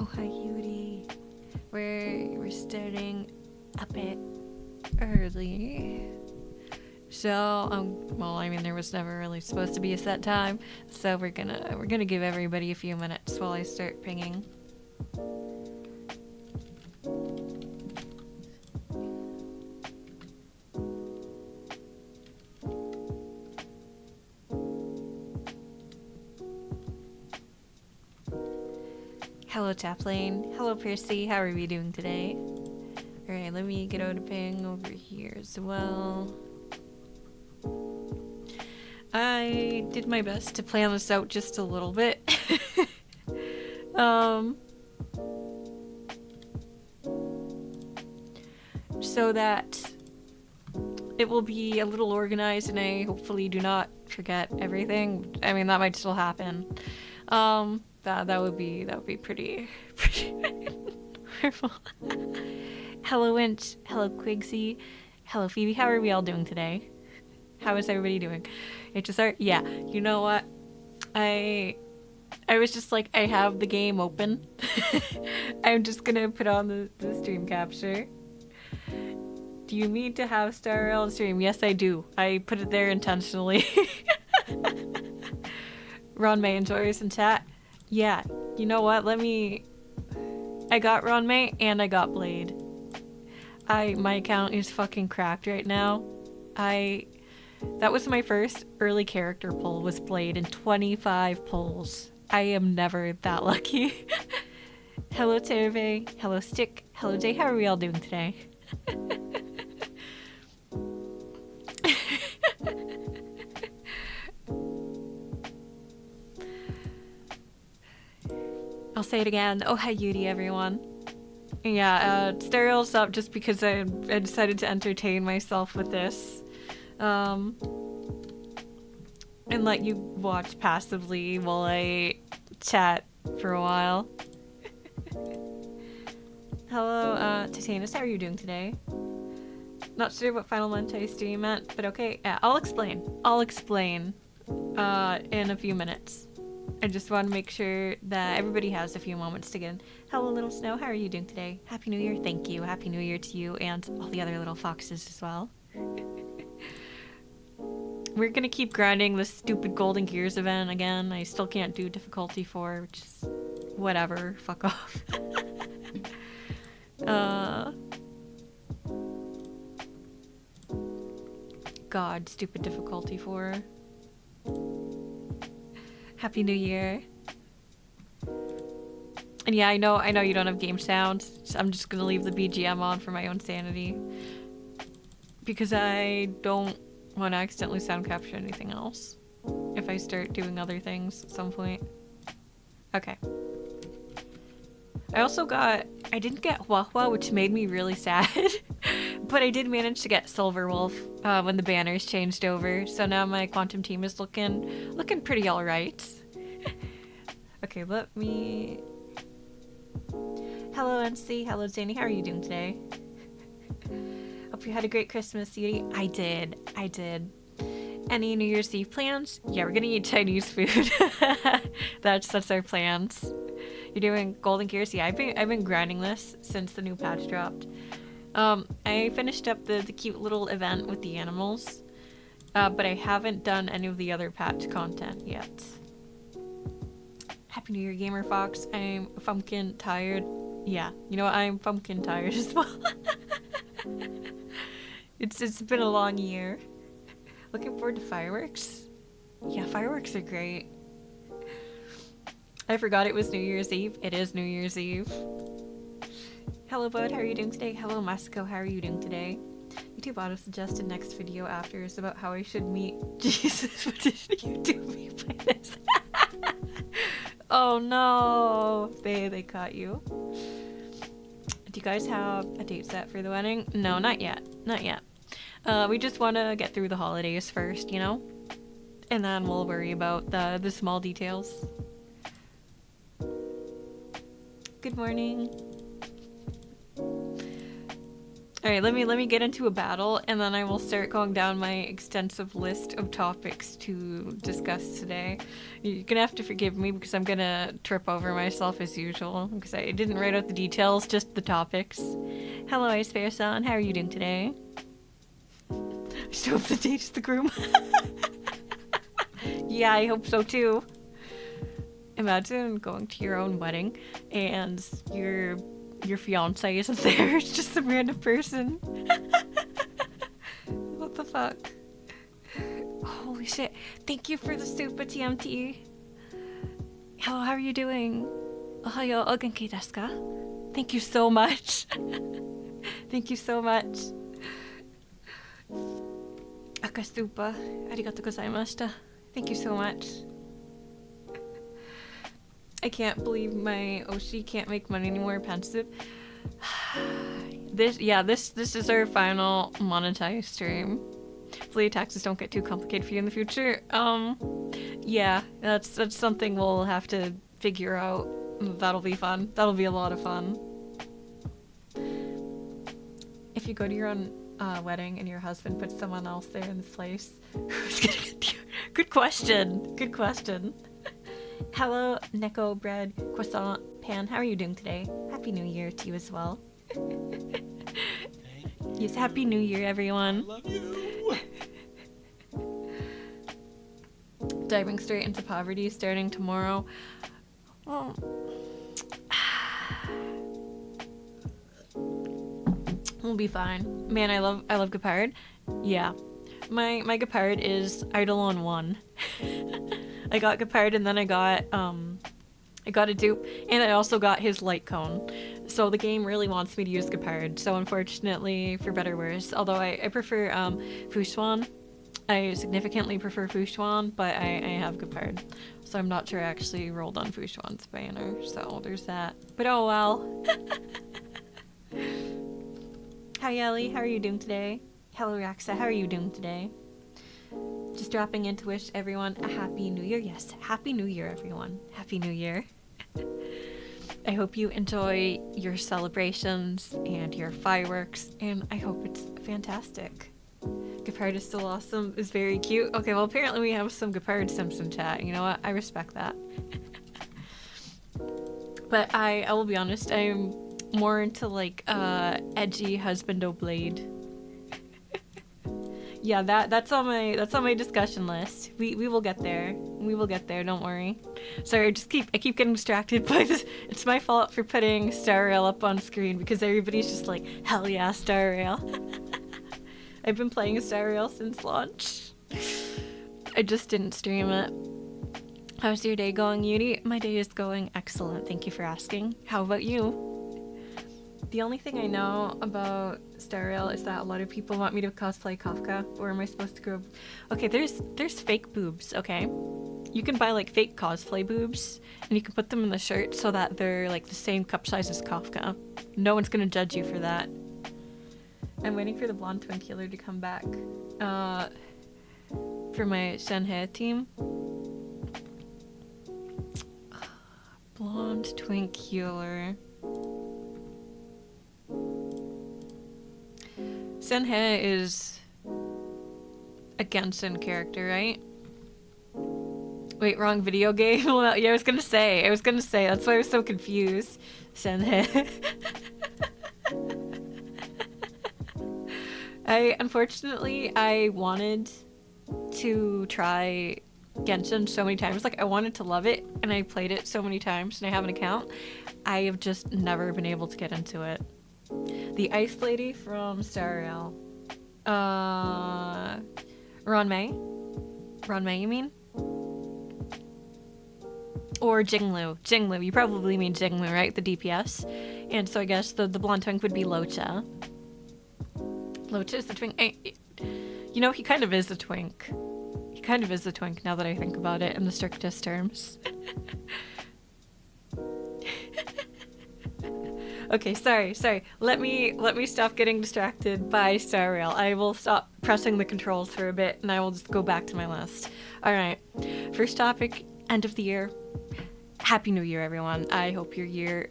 Oh, hi, Yuri. We're starting a bit early. So, well, I mean, there was never really supposed to be a set time, so we're gonna give everybody a few minutes while I start pinging. Hello, Chaplain. Hello, Percy. How are we doing today? Alright, let me get out a ping over here as well. I did my best to plan this out just a little bit. So that it will be a little organized and I hopefully do not forget everything. I mean, that might still happen. That would be pretty horrible. Hello, Winch. Hello, Quigsy. Hello, Phoebe. How are we all doing today? How is everybody doing? HSR? Yeah. You know what? I was just like, I have the game open. I'm just gonna put on the stream capture. Do you mean to have Star Rail on stream? Yes, I do. I put it there intentionally. Ron May enjoys in chat. Yeah, you know what? I got Ron May and I got Blade. My account is fucking cracked right now. That was my first early character pull was Blade in 25 pulls. I am never that lucky. Hello, Terve. Hello, Stick. Hello, Jay. How are we all doing today? I'll say it again. Oh, hi, Yudi, everyone. Yeah, Stereo's up just because I decided to entertain myself with this. And let you watch passively while I chat for a while. Hello, Titanus, how are you doing today? Not sure what Final Monetized you meant, but okay. Yeah, I'll explain. In a few minutes. I just want to make sure that everybody has a few moments to get in. Hello, Little Snow. How are you doing today? Happy New Year. Thank you. Happy New Year to you and all the other little foxes as well. We're gonna keep grinding this stupid Golden Gears event again. I still can't do difficulty 4, which is whatever. Fuck off. God, stupid difficulty 4. Happy New Year. And yeah, I know you don't have game sound, so I'm just gonna leave the BGM on for my own sanity. Because I don't want to accidentally sound capture anything else if I start doing other things at some point. Okay. I didn't get Huahua, which made me really sad. But I did manage to get Silverwolf when the banners changed over, so now my quantum team is looking pretty alright. Okay, let me... Hello, NC. Hello, Zany. How are you doing today? Hope you had a great Christmas, Yuri. I did. Any New Year's Eve plans? Yeah, we're gonna eat Chinese food. That's our plans. You're doing Golden Gears? Yeah, I've been grinding this since the new patch dropped. I finished up the cute little event with the animals, but I haven't done any of the other patch content yet. Happy New Year, Gamer Fox. I'm pumpkin tired. Yeah, you know what? I'm pumpkin tired as well. It's been a long year. Looking forward to fireworks. Yeah, fireworks are great. I forgot it was New Year's Eve. It is New Year's Eve. Hello, Bud. How are you doing today? Hello, Masco. How are you doing today? YouTube auto suggested next video after is about how I should meet. Jesus, what did you do me by this? Oh no, they caught you. Do you guys have a date set for the wedding? No, not yet. Not yet. We just want to get through the holidays first, you know? And then we'll worry about the small details. Good morning. All right, let me get into a battle, and then I will start going down my extensive list of topics to discuss today. You're gonna have to forgive me because I'm gonna trip over myself as usual because I didn't write out the details, just the topics. Hello, Ice Fair-san. How are you doing today? Show up the date is the groom. Yeah, I hope so too. Imagine going to your own wedding and your fiance isn't there. It's just some random person. What the fuck? Holy shit. Thank you for the super TMT. Hello, how are you doing? Ohayo, o genki desu ka? Thank you so much. Thank you so much. Akasupa, arigatou gozaimashita. Thank you so much. I can't believe my Oshi can't make money anymore. Pensive. This is our final monetized stream. Hopefully taxes don't get too complicated for you in the future. Yeah, that's something we'll have to figure out. That'll be fun. That'll be a lot of fun. If you go to your own wedding and your husband puts someone else there in this place, who's gonna get you? Good question. Good question. Hello, Neko Bread, Croissant, Pan. How are you doing today? Happy New Year to you as well. Yes, Happy New Year, everyone. I love you. Diving straight into poverty starting tomorrow. Well, we'll be fine. Man, I love Gepard. Yeah. My Gepard is Eidolon 1. I got Gepard and then I got a dupe, and I also got his light cone. So the game really wants me to use Gepard. So unfortunately, for better or worse, although I prefer Fushuan, I significantly prefer Fushuan, but I have Gepard. So I'm not sure I actually rolled on Fushuan's banner. So there's that. But oh well. Hi Ellie, how are you doing today? Hello Raxa, how are you doing today? Just dropping in to wish everyone a Happy New Year. Yes, Happy New Year, everyone. Happy New Year. I hope you enjoy your celebrations and your fireworks, and I hope it's fantastic. Gepard is still awesome, is very cute. Okay, well apparently we have some Gepard Simpson chat. You know what? I respect that. But I will be honest, I'm more into like edgy husbando blade. Yeah, that's on my discussion list. We will get there. We will get there, don't worry. Sorry, I keep getting distracted by this. It's my fault for putting Star Rail up on screen because everybody's just like, hell yeah, Star Rail. I've been playing Star Rail since launch. I just didn't stream it. How's your day going, Yuri? My day is going excellent, thank you for asking. How about you? The only thing I know about Star Rail is that a lot of people want me to cosplay Kafka, or am I supposed to go... Okay, there's fake boobs, okay? You can buy like fake cosplay boobs, and you can put them in the shirt so that they're like the same cup size as Kafka. No one's gonna judge you for that. I'm waiting for the blonde twin killer to come back. For my Shenhe team. Blonde twin killer. Senhe is a Genshin character, right? Wait, wrong video game? Well, yeah, I was gonna say, that's why I was so confused. Senhe. Unfortunately, I wanted to try Genshin so many times. Like, I wanted to love it, and I played it so many times, and I have an account. I have just never been able to get into it. The ice lady from Star Rail. Ronmei? Ronmei, you mean? Or Jinglu. Jinglu, you probably mean Jinglu, right? The DPS. And so I guess the blonde twink would be Locha. Locha is the twink. You know, he kind of is a twink. He kind of is a twink now that I think about it in the strictest terms. Okay, sorry. Let me stop getting distracted by Star Rail. I will stop pressing the controls for a bit, and I will just go back to my list. Alright, first topic, end of the year. Happy New Year, everyone. I hope your year,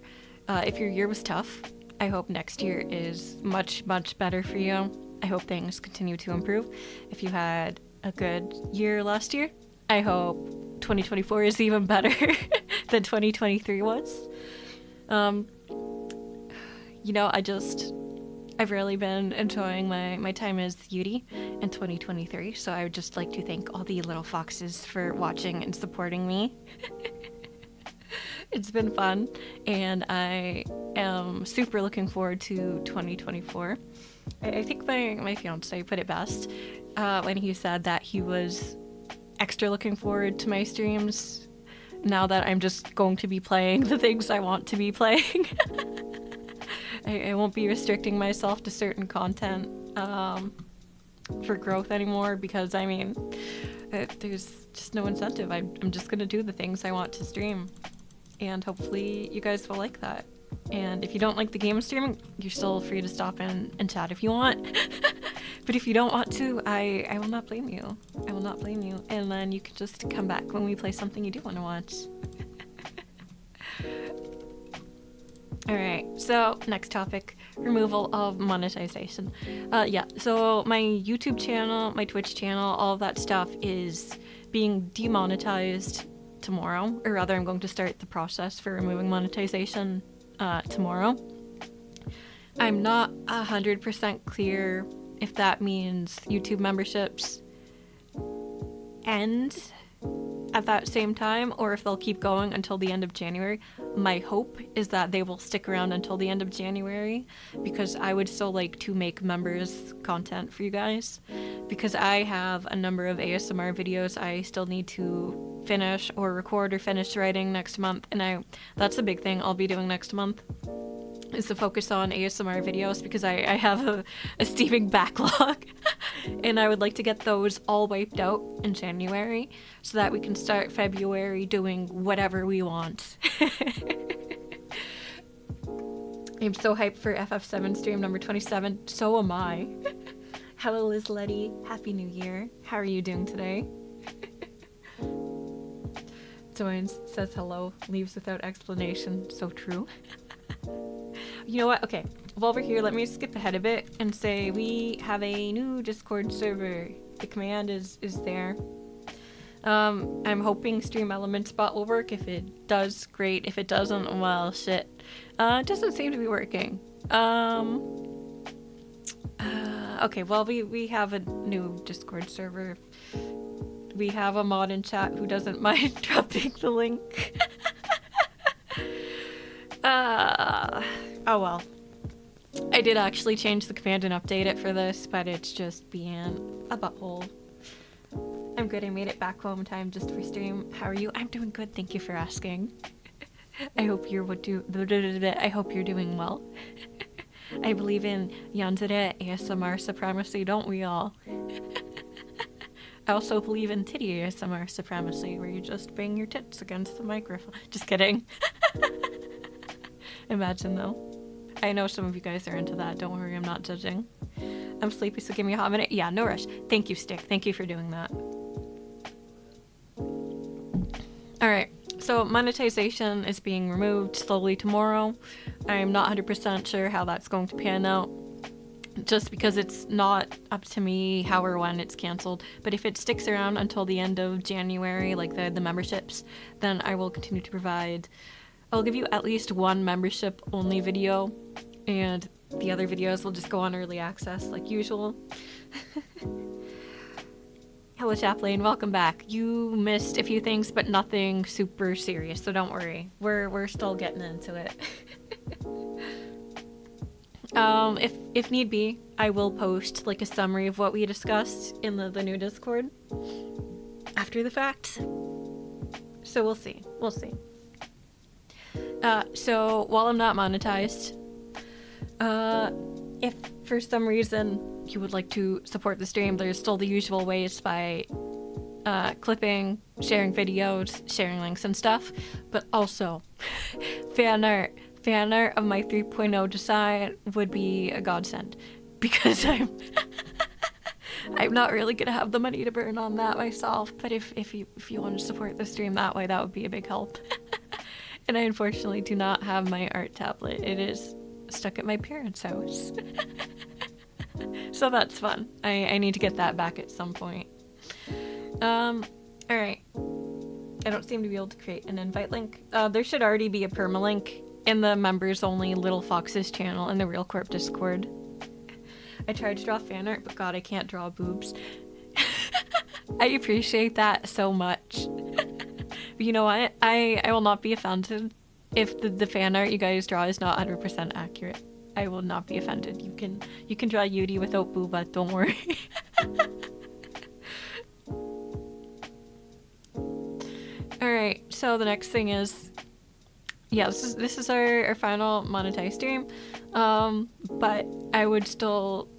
if your year was tough, I hope next year is much, much better for you. I hope things continue to improve. If you had a good year last year, I hope 2024 is even better than 2023 was. You know, I've really been enjoying my time as Yuri in 2023, so I would just like to thank all the little foxes for watching and supporting me. It's been fun, and I am super looking forward to 2024. I think my fiance put it best when he said that he was extra looking forward to my streams now that I'm just going to be playing the things I want to be playing. I won't be restricting myself to certain content for growth anymore, because I mean, there's just no incentive. I'm just gonna do the things I want to stream, and hopefully you guys will like that. And if you don't like the game streaming, you're still free to stop in and chat if you want. But if you don't want to, I will not blame you. I will not blame you. And then you can just come back when we play something you do want to watch. Alright, so next topic, removal of monetization. Yeah, so my YouTube channel, my Twitch channel, all of that stuff is being demonetized tomorrow. Or rather, I'm going to start the process for removing monetization tomorrow. I'm not 100% clear if that means YouTube memberships end at that same time, or if they'll keep going until the end of January. My hope is that they will stick around until the end of January, because I would still like to make members content for you guys, because I have a number of ASMR videos I still need to finish or record or finish writing next month, and that's a big thing I'll be doing next month, is to focus on ASMR videos, because I have a steaming backlog and I would like to get those all wiped out in January so that we can start February doing whatever we want. I'm so hyped for FF7 stream number 27. So am I. Hello, Liz Letty. Happy New Year. How are you doing today? Joins, says hello, leaves without explanation. So true. You know what? Okay, while we're here, let me skip ahead a bit and say we have a new Discord server. The command is there. I'm hoping Stream Elements bot will work. If it does, great. If it doesn't, well, shit. It doesn't seem to be working. Okay, well, we have a new Discord server. We have a mod in chat who doesn't mind dropping the link. Oh well. I did actually change the command and update it for this, but it's just being a butthole. I'm good, I made it back home in time just for stream. How are you? I'm doing good, thank you for asking. I hope you're doing well. I believe in yandere ASMR supremacy, don't we all? I also believe in titty ASMR supremacy, where you just bang your tits against the microphone. Just kidding. Imagine though. I know some of you guys are into that. Don't worry, I'm not judging. I'm sleepy, so give me a hot minute. Yeah, no rush. Thank you, Stick. Thank you for doing that. Alright, so monetization is being removed slowly tomorrow. I'm not 100% sure how that's going to pan out, just because it's not up to me how or when it's cancelled. But if it sticks around until the end of January, like the memberships, then I will continue to provide... I'll give you at least one membership only video, and the other videos will just go on early access like usual. Hello Chaplain, welcome back. You missed a few things, but nothing super serious, so don't worry. We're still getting into it. If need be, I will post like a summary of what we discussed in the new Discord after the fact. So we'll see. We'll see. So while I'm not monetized, if for some reason you would like to support the stream, there's still the usual ways by clipping, sharing videos, sharing links and stuff, but also fan art of my 3.0 design would be a godsend, because I'm not really gonna have the money to burn on that myself, but if you want to support the stream that way, that would be a big help. And I unfortunately do not have my art tablet. It is stuck stuck at my parents' house. So that's fun. I need to get that back at some point. Alright. I don't seem to be able to create an invite link. There should already be a permalink in the members only Little Foxes channel in the Real Corp Discord. I tried to draw fan art, but god, I can't draw boobs. I appreciate that so much. But you know what? I will not be offended if the fan art you guys draw is not 100% accurate. I will not be offended. You can draw Yuri without booba, don't worry. Alright, so the next thing is, yeah, this is our final monetized stream. But I would still,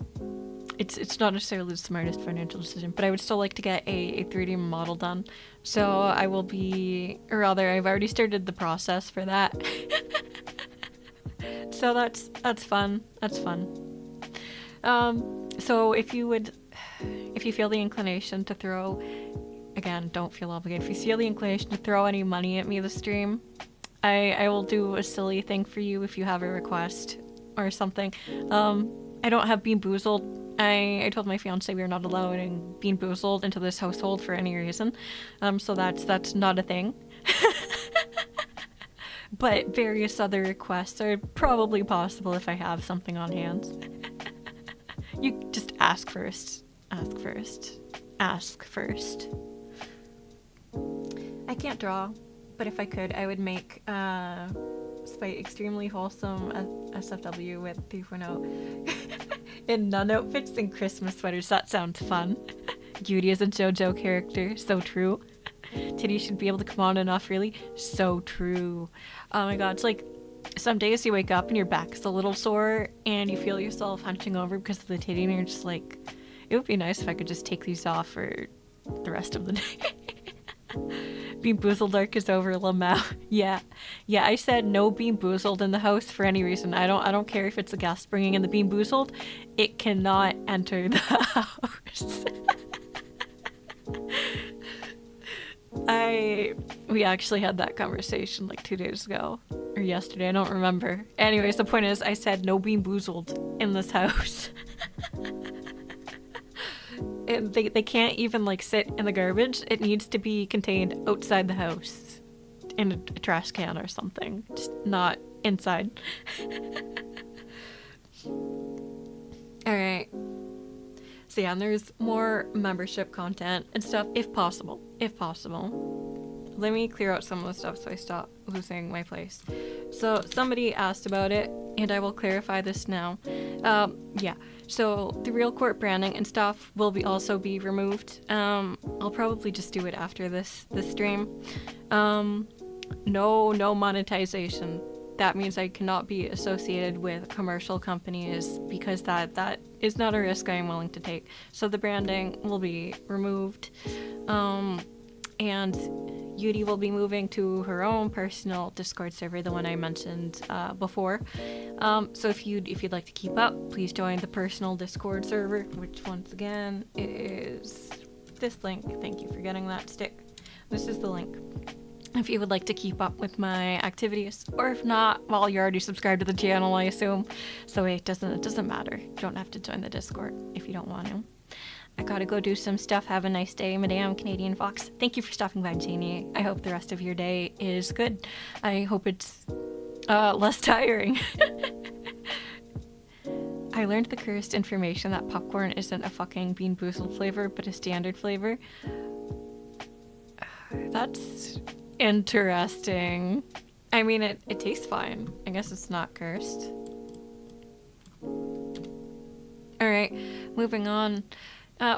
it's not necessarily the smartest financial decision, but I would still like to get a 3D model done. So I will be, or rather, I've already started the process for that. So that's fun. That's fun. So if you feel the inclination to throw, again, don't feel obligated. If you feel the inclination to throw any money at me this stream, I will do a silly thing for you if you have a request or something. I don't have Bean Boozled. I told my fiance we were not allowing Bean Boozled into this household for any reason. So that's not a thing. But various other requests are probably possible if I have something on hand. You just ask first. Ask first. Ask first. I can't draw, but if I could, I would make Spite extremely wholesome SFW with 3.0 in nun outfits and Christmas sweaters. That sounds fun. Yuri is a JoJo character. So true. Titty should be able to come on and off really. So true. Oh my god, it's like some days you wake up and your back's a little sore and you feel yourself hunching over because of the titty and you're just like, it would be nice if I could just take these off for the rest of the day. Bean Boozled arc is over, Lamau. Yeah, I said no Bean Boozled in the house for any reason. I don't care if it's a guest bringing in the Bean Boozled. It cannot enter the house. We actually had that conversation like 2 days ago. Or yesterday, I don't remember. Anyways, the point is, I said no Bean Boozled in this house. And they can't even like sit in the garbage. It needs to be contained outside the house. In a trash can or something. Just not inside. Alright. So yeah, and there's more membership content and stuff, if possible. If possible. Let me clear out some of the stuff so I stop losing my place. So somebody asked about it, and I will clarify this now. Yeah, so the Real Court branding and stuff will also be removed. I'll probably just do it after this stream. No monetization. That means I cannot be associated with commercial companies because that is not a risk I am willing to take. So the branding will be removed. And Yuri will be moving to her own personal Discord server, the one I mentioned before. So if you'd like to keep up, please join the personal Discord server, which once again is this link. Thank you for getting that stick. This is the link. If you would like to keep up with my activities, or if not, well, you're already subscribed to the channel, I assume. So it doesn't matter. You don't have to join the Discord if you don't want to. I gotta go do some stuff. Have a nice day, Madame Canadian Fox. Thank you for stopping by, Janie. I hope the rest of your day is good. I hope it's less tiring. I learned the cursed information that popcorn isn't a fucking Bean Boozled flavor, but a standard flavor. That's interesting. I mean, it tastes fine. I guess it's not cursed. Alright, moving on.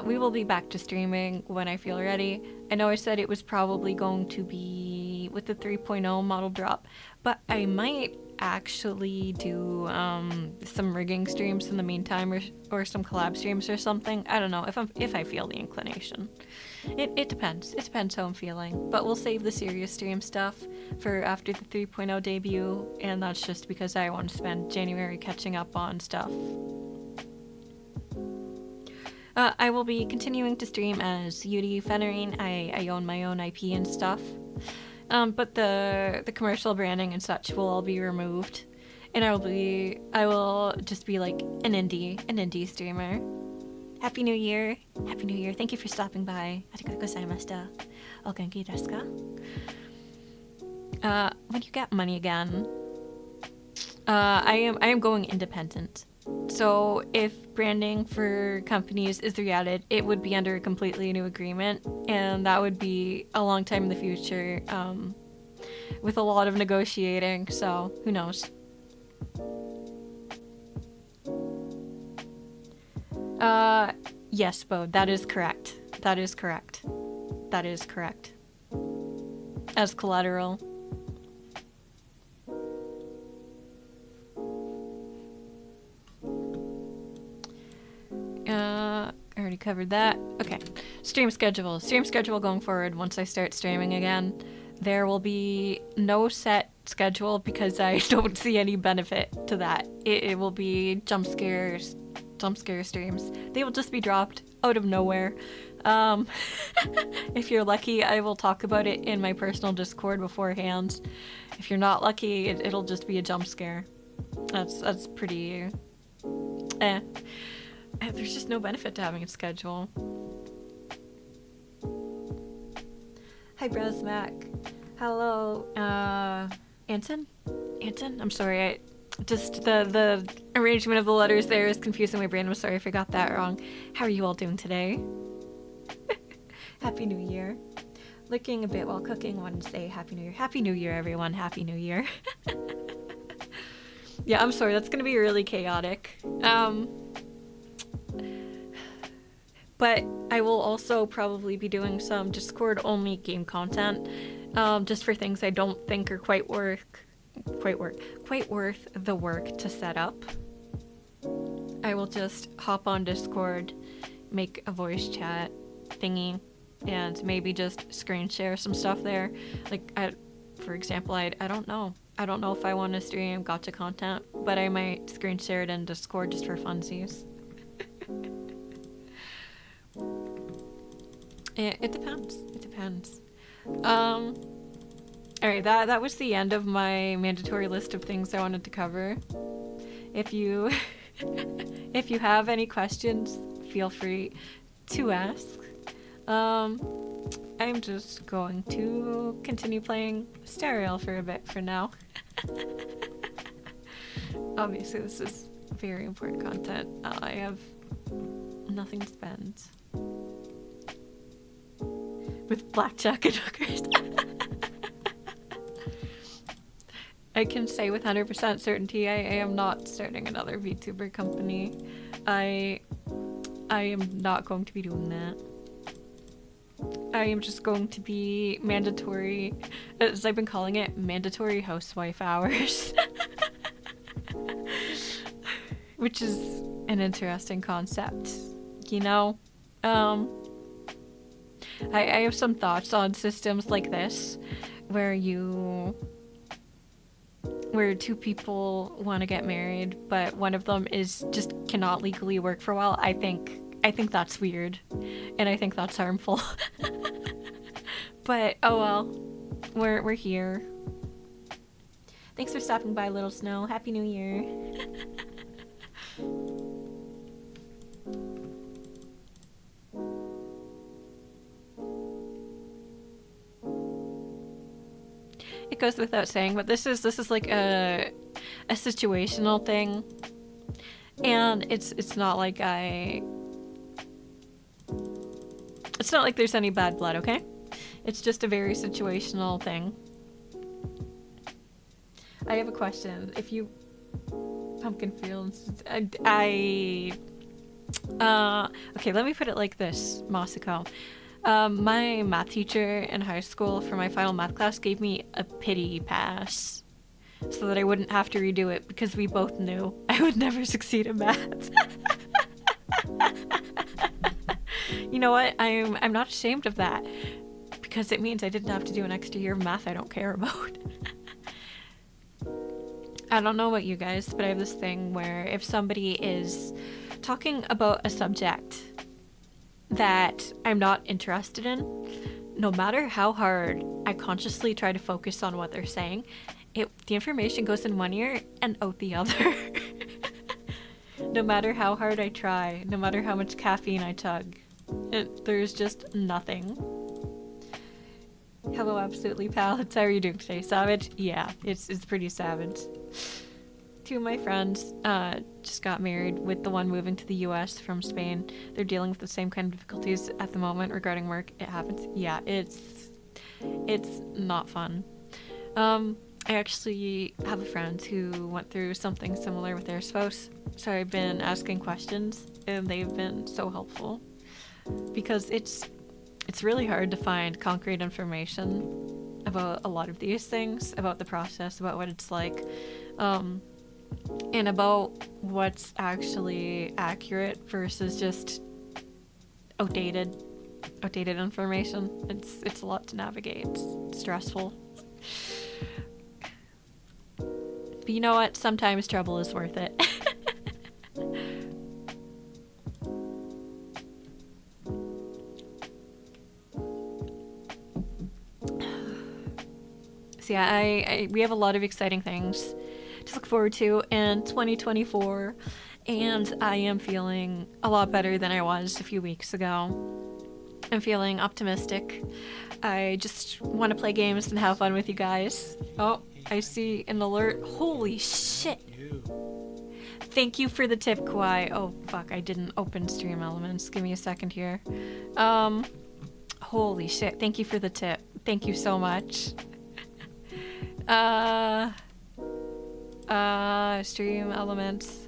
We will be back to streaming when I feel ready. I know I said it was probably going to be with the 3.0 model drop, but I might actually do some rigging streams in the meantime, or some collab streams or something. I don't know, if I feel the inclination. It depends. It depends how I'm feeling. But we'll save the serious stream stuff for after the 3.0 debut, and that's just because I want to spend January catching up on stuff. I will be continuing to stream as Yuri Fennerine. I own my own IP and stuff. But the commercial branding and such will all be removed. And I will just be like an indie streamer. Happy New Year. Happy New Year. Thank you for stopping by. Arigatou gozaimashita. O genki desu ka? When you get money again, I am going independent. So if branding for companies is re-added, it would be under a completely new agreement, and that would be a long time in the future, with a lot of negotiating, so who knows. Yes, Bo, that is correct. That is correct. That is correct. As collateral. I already covered that. Okay. Stream schedule. Stream schedule going forward once I start streaming again. There will be no set schedule because I don't see any benefit to that. It will be jump scare streams. They will just be dropped out of nowhere. If you're lucky, I will talk about it in my personal Discord beforehand. If you're not lucky, it'll just be a jump scare. That's pretty... There's just no benefit to having a schedule. Hi, Brasmac. Hello, Anton? Anton? I'm sorry, just the arrangement of the letters there is confusing my brain. I'm sorry if I got that wrong. How are you all doing today? Happy New Year. Looking a bit while cooking. Wanted to say Happy New Year. Happy New Year, everyone. Happy New Year. Yeah, I'm sorry. That's gonna be really chaotic. But I will also probably be doing some Discord-only game content, just for things I don't think are quite worth the work to set up. I will just hop on Discord, make a voice chat thingy, and maybe just screen share some stuff there. Like, for example, I don't know. I don't know if I want to stream gacha content, but I might screen share it in Discord just for funsies. It depends. It depends. Alright, that was the end of my mandatory list of things I wanted to cover. If you if you have any questions, feel free to ask. I'm just going to continue playing Stereo for a bit for now. Obviously, this is very important content. I have nothing to spend. With blackjack and hookers. I can say with 100% certainty I am not starting another VTuber company. I am not going to be doing that. I am just going to be mandatory, as I've been calling it, mandatory housewife hours. Which is an interesting concept, you know? I have some thoughts on systems like this, where two people want to get married, but one of them just cannot legally work for a while. I think that's weird, and I think that's harmful. But oh well, we're here. Thanks for stopping by, Little Snow. Happy New Year. It goes without saying, but this is like a situational thing, and it's not like it's not like there's any bad blood, okay? It's just a very situational thing. I have a question. If you pumpkin fields, okay, let me put it like this, Masako. My math teacher in high school for my final math class gave me a pity pass so that I wouldn't have to redo it because we both knew I would never succeed in math. You know what? I'm not ashamed of that because it means I didn't have to do an extra year of math I don't care about. I don't know about you guys, but I have this thing where if somebody is talking about a subject that I'm not interested in, no matter how hard I consciously try to focus on what they're saying, the information goes in one ear and out the other. No matter how hard I try, no matter how much caffeine I tug, there's just nothing. Hello, absolutely pallets. How are you doing today? Savage? Yeah, it's pretty savage. Two of my friends just got married, with the one moving to the US from Spain. They're dealing with the same kind of difficulties at the moment regarding work. It happens. Yeah, it's not fun. I actually have a friend who went through something similar with their spouse, so I've been asking questions, and they've been so helpful, because it's really hard to find concrete information about a lot of these things, about the process, about what it's like, and about what's actually accurate versus just outdated information. It's a lot to navigate. It's stressful. But you know what? Sometimes trouble is worth it. So yeah, we have a lot of exciting things to look forward to in 2024, and I am feeling a lot better than I was a few weeks ago. I'm feeling optimistic. I just want to play games and have fun with you guys. Oh, I see an alert. Holy shit. Thank you for the tip, Kawhi. Oh, fuck, I didn't open Stream Elements. Give me a second here. Holy shit. Thank you for the tip. Thank you so much. Stream Elements.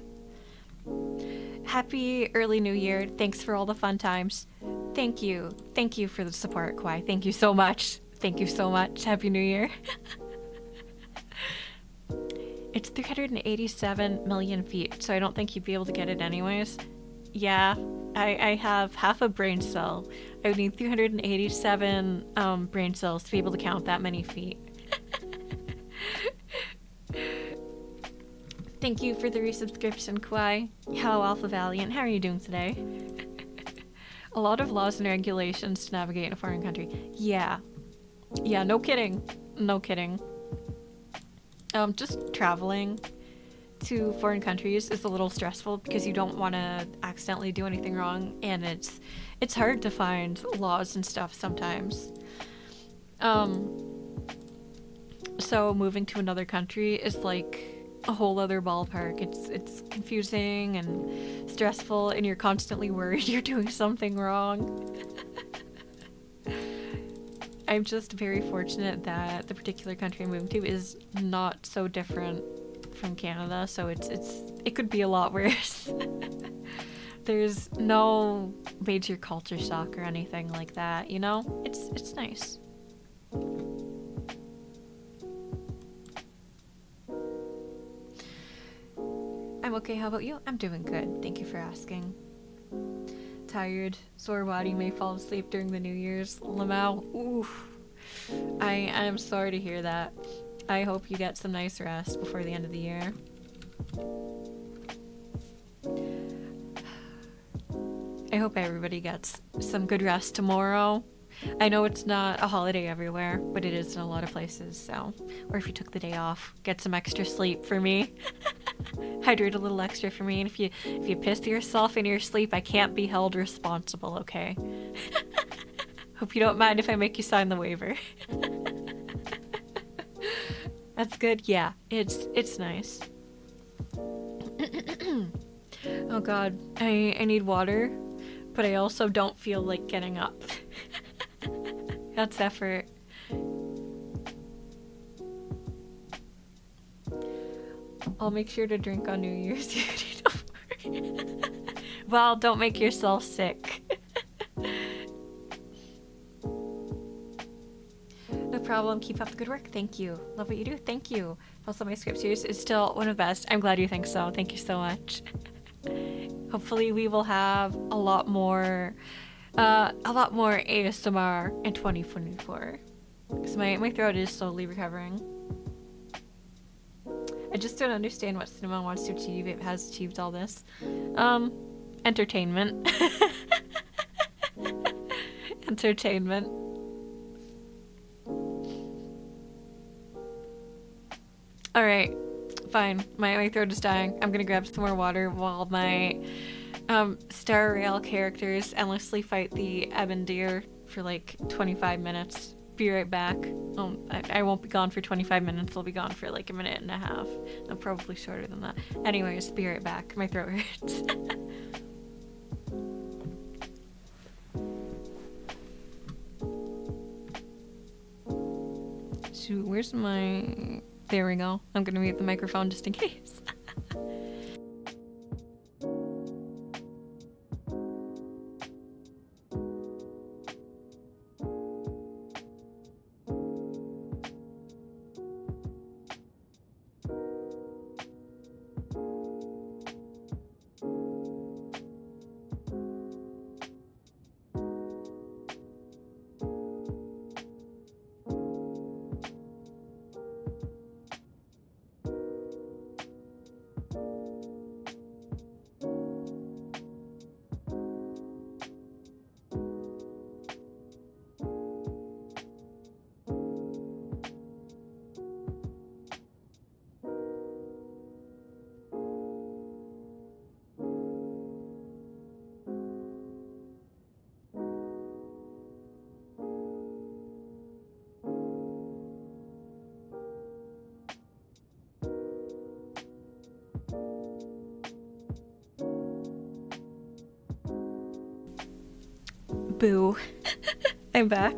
Happy early new year. Thanks for all the fun times. Thank you. Thank you for the support, Kwai. Thank you so much. Thank you so much. Happy New Year. It's 387 million feet, so I don't think you'd be able to get it anyways. Yeah, I have half a brain cell. I would need 387 brain cells to be able to count that many feet. Thank you for the resubscription, Kwai. Hello, Alpha Valiant. How are you doing today? A lot of laws and regulations to navigate in a foreign country. Yeah. Yeah, no kidding. No kidding. Just traveling to foreign countries is a little stressful because you don't want to accidentally do anything wrong, and it's hard to find laws and stuff sometimes. So moving to another country is like a whole other ballpark. It's confusing and stressful, and you're constantly worried you're doing something wrong. I'm just very fortunate that the particular country I'm moving to is not so different from Canada, so it could be a lot worse. There's no major culture shock or anything like that, you know? It's nice. I'm okay, how about you? I'm doing good. Thank you for asking. Tired, sore body, may fall asleep during the New Year's. Lamau, oof. I am sorry to hear that. I hope you get some nice rest before the end of the year. I hope everybody gets some good rest tomorrow. I know it's not a holiday everywhere, but it is in a lot of places, so. Or if you took the day off, get some extra sleep for me. Hydrate a little extra for me, and if you piss yourself in your sleep, I can't be held responsible, okay? Hope you don't mind if I make you sign the waiver. That's good. Yeah, it's nice. Oh god, I need water, but I also don't feel like getting up. That's effort. I'll make sure to drink on New Year's Eve. Don't worry. Well, don't make yourself sick. No problem. Keep up the good work. Thank you. Love what you do. Thank you. Also, my script series is still one of the best. I'm glad you think so. Thank you so much. Hopefully, we will have a lot more ASMR in 2024. Because my throat is slowly recovering. I just don't understand what cinema wants to achieve. It has achieved all this. Entertainment. Entertainment. Alright, fine. My throat is dying. I'm gonna grab some more water while my Star Rail characters endlessly fight the ebon deer for like 25 minutes. Be right back. I won't be gone for 25 minutes. I'll be gone for like a minute and a half. No, probably shorter than that. Anyways, be right back. My throat hurts. Shoot, where's my... There we go. I'm gonna mute the microphone just in case. Boo. I'm back.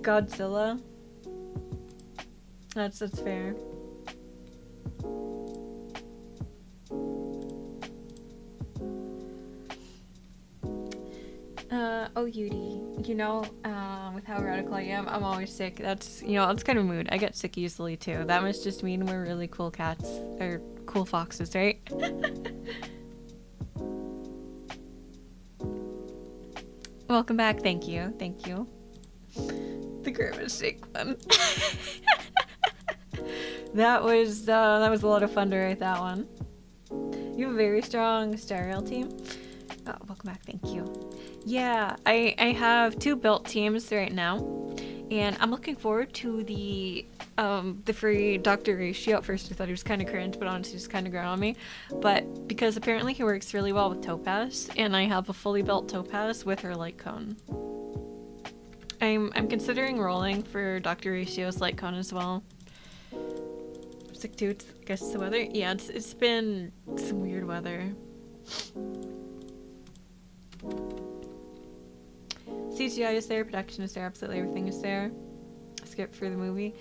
Godzilla. That's fair. Oh Yuri, you know, with how radical I am, I'm always sick. That's, you know, it's kind of mood. I get sick easily too. That must just mean we're really cool cats, or cool foxes, right? Welcome back. Thank you. Thank you. The grimace shake one. That was a lot of fun to write that one. You have a very strong Star Rail team. Oh, welcome back. Thank you. Yeah, I have 2 built teams right now, and I'm looking forward to the free Dr. Ratio. At first I thought he was kind of cringe, but honestly just kind of grown on me. But because apparently he works really well with Topaz, and I have a fully built Topaz with her light cone. I'm considering rolling for Dr. Ratio's light cone as well. Sick too, I guess it's the weather. Yeah, it's been some weird weather. CGI is there, production is there, absolutely everything is there. Skip for the movie.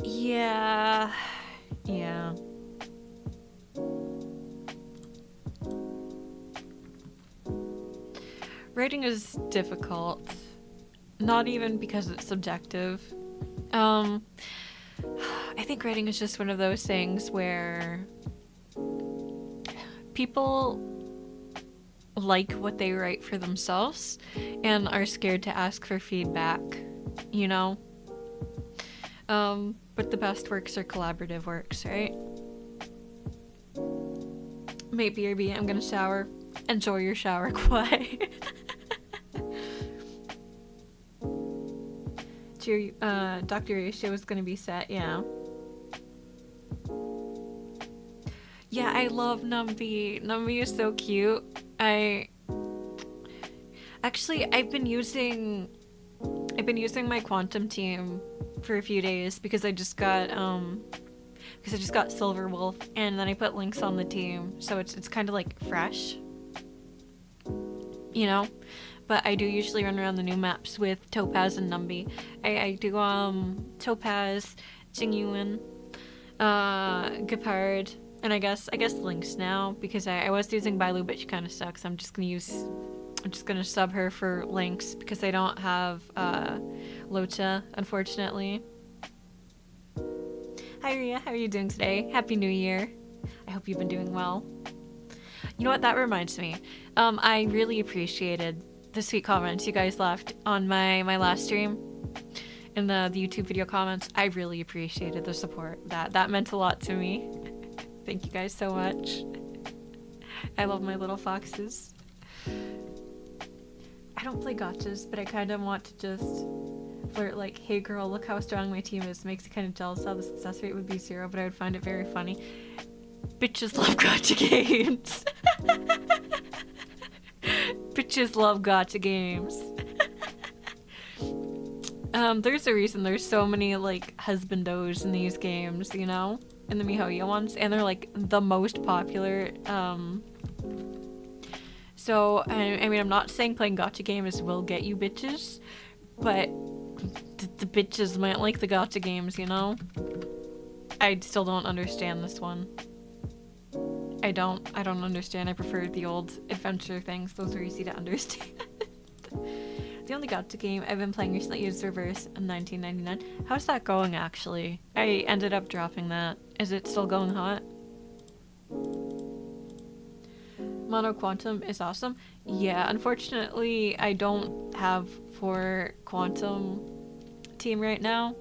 Yeah. Writing is difficult. Not even because it's subjective. I think writing is just one of those things where people like what they write for themselves and are scared to ask for feedback, you know? But the best works are collaborative works, right? Mate BRB, I'm gonna shower. Enjoy your shower, Kwai. Dr. Ratio is gonna be set, yeah. Yeah, I love Numby. Numby is so cute. I've been using my quantum team for a few days because I just got Silver Wolf, and then I put links on the team, so it's kind of like fresh, you know. But I do usually run around the new maps with Topaz and Numby. I do Topaz, Jingyuan, Gepard, and I guess Lynx now, because I was using Bailu, but she kind of sucks. I'm just gonna sub her for Lynx because I don't have Locha, unfortunately. Hi Ria, how are you doing today? Happy New Year. I hope you've been doing well. You know what, that reminds me. I really appreciated the sweet comments you guys left on my last stream. In the YouTube video comments, I really appreciated the support. That meant a lot to me. Thank you guys so much. I love my little foxes. I don't play gotchas, but I kind of want to just flirt like, hey girl, look how strong my team is. Makes you kind of jealous how the success rate would be 0, but I would find it very funny. Bitches love gacha games. Bitches love gacha games. There's a reason there's so many, like, husbandos in these games, you know? In the miHoYo ones. And they're, like, the most popular. So, I mean, I'm not saying playing gacha games will get you bitches, but the bitches might like the gacha games, you know? I still don't understand this one. I don't understand. I prefer the old adventure things. Those are easy to understand. The only gacha game I've been playing recently is Reverse in 1999. How's that going, actually? I ended up dropping that. Is it still going hot? Mono Quantum is awesome. Yeah, unfortunately, I don't have for Quantum team right now,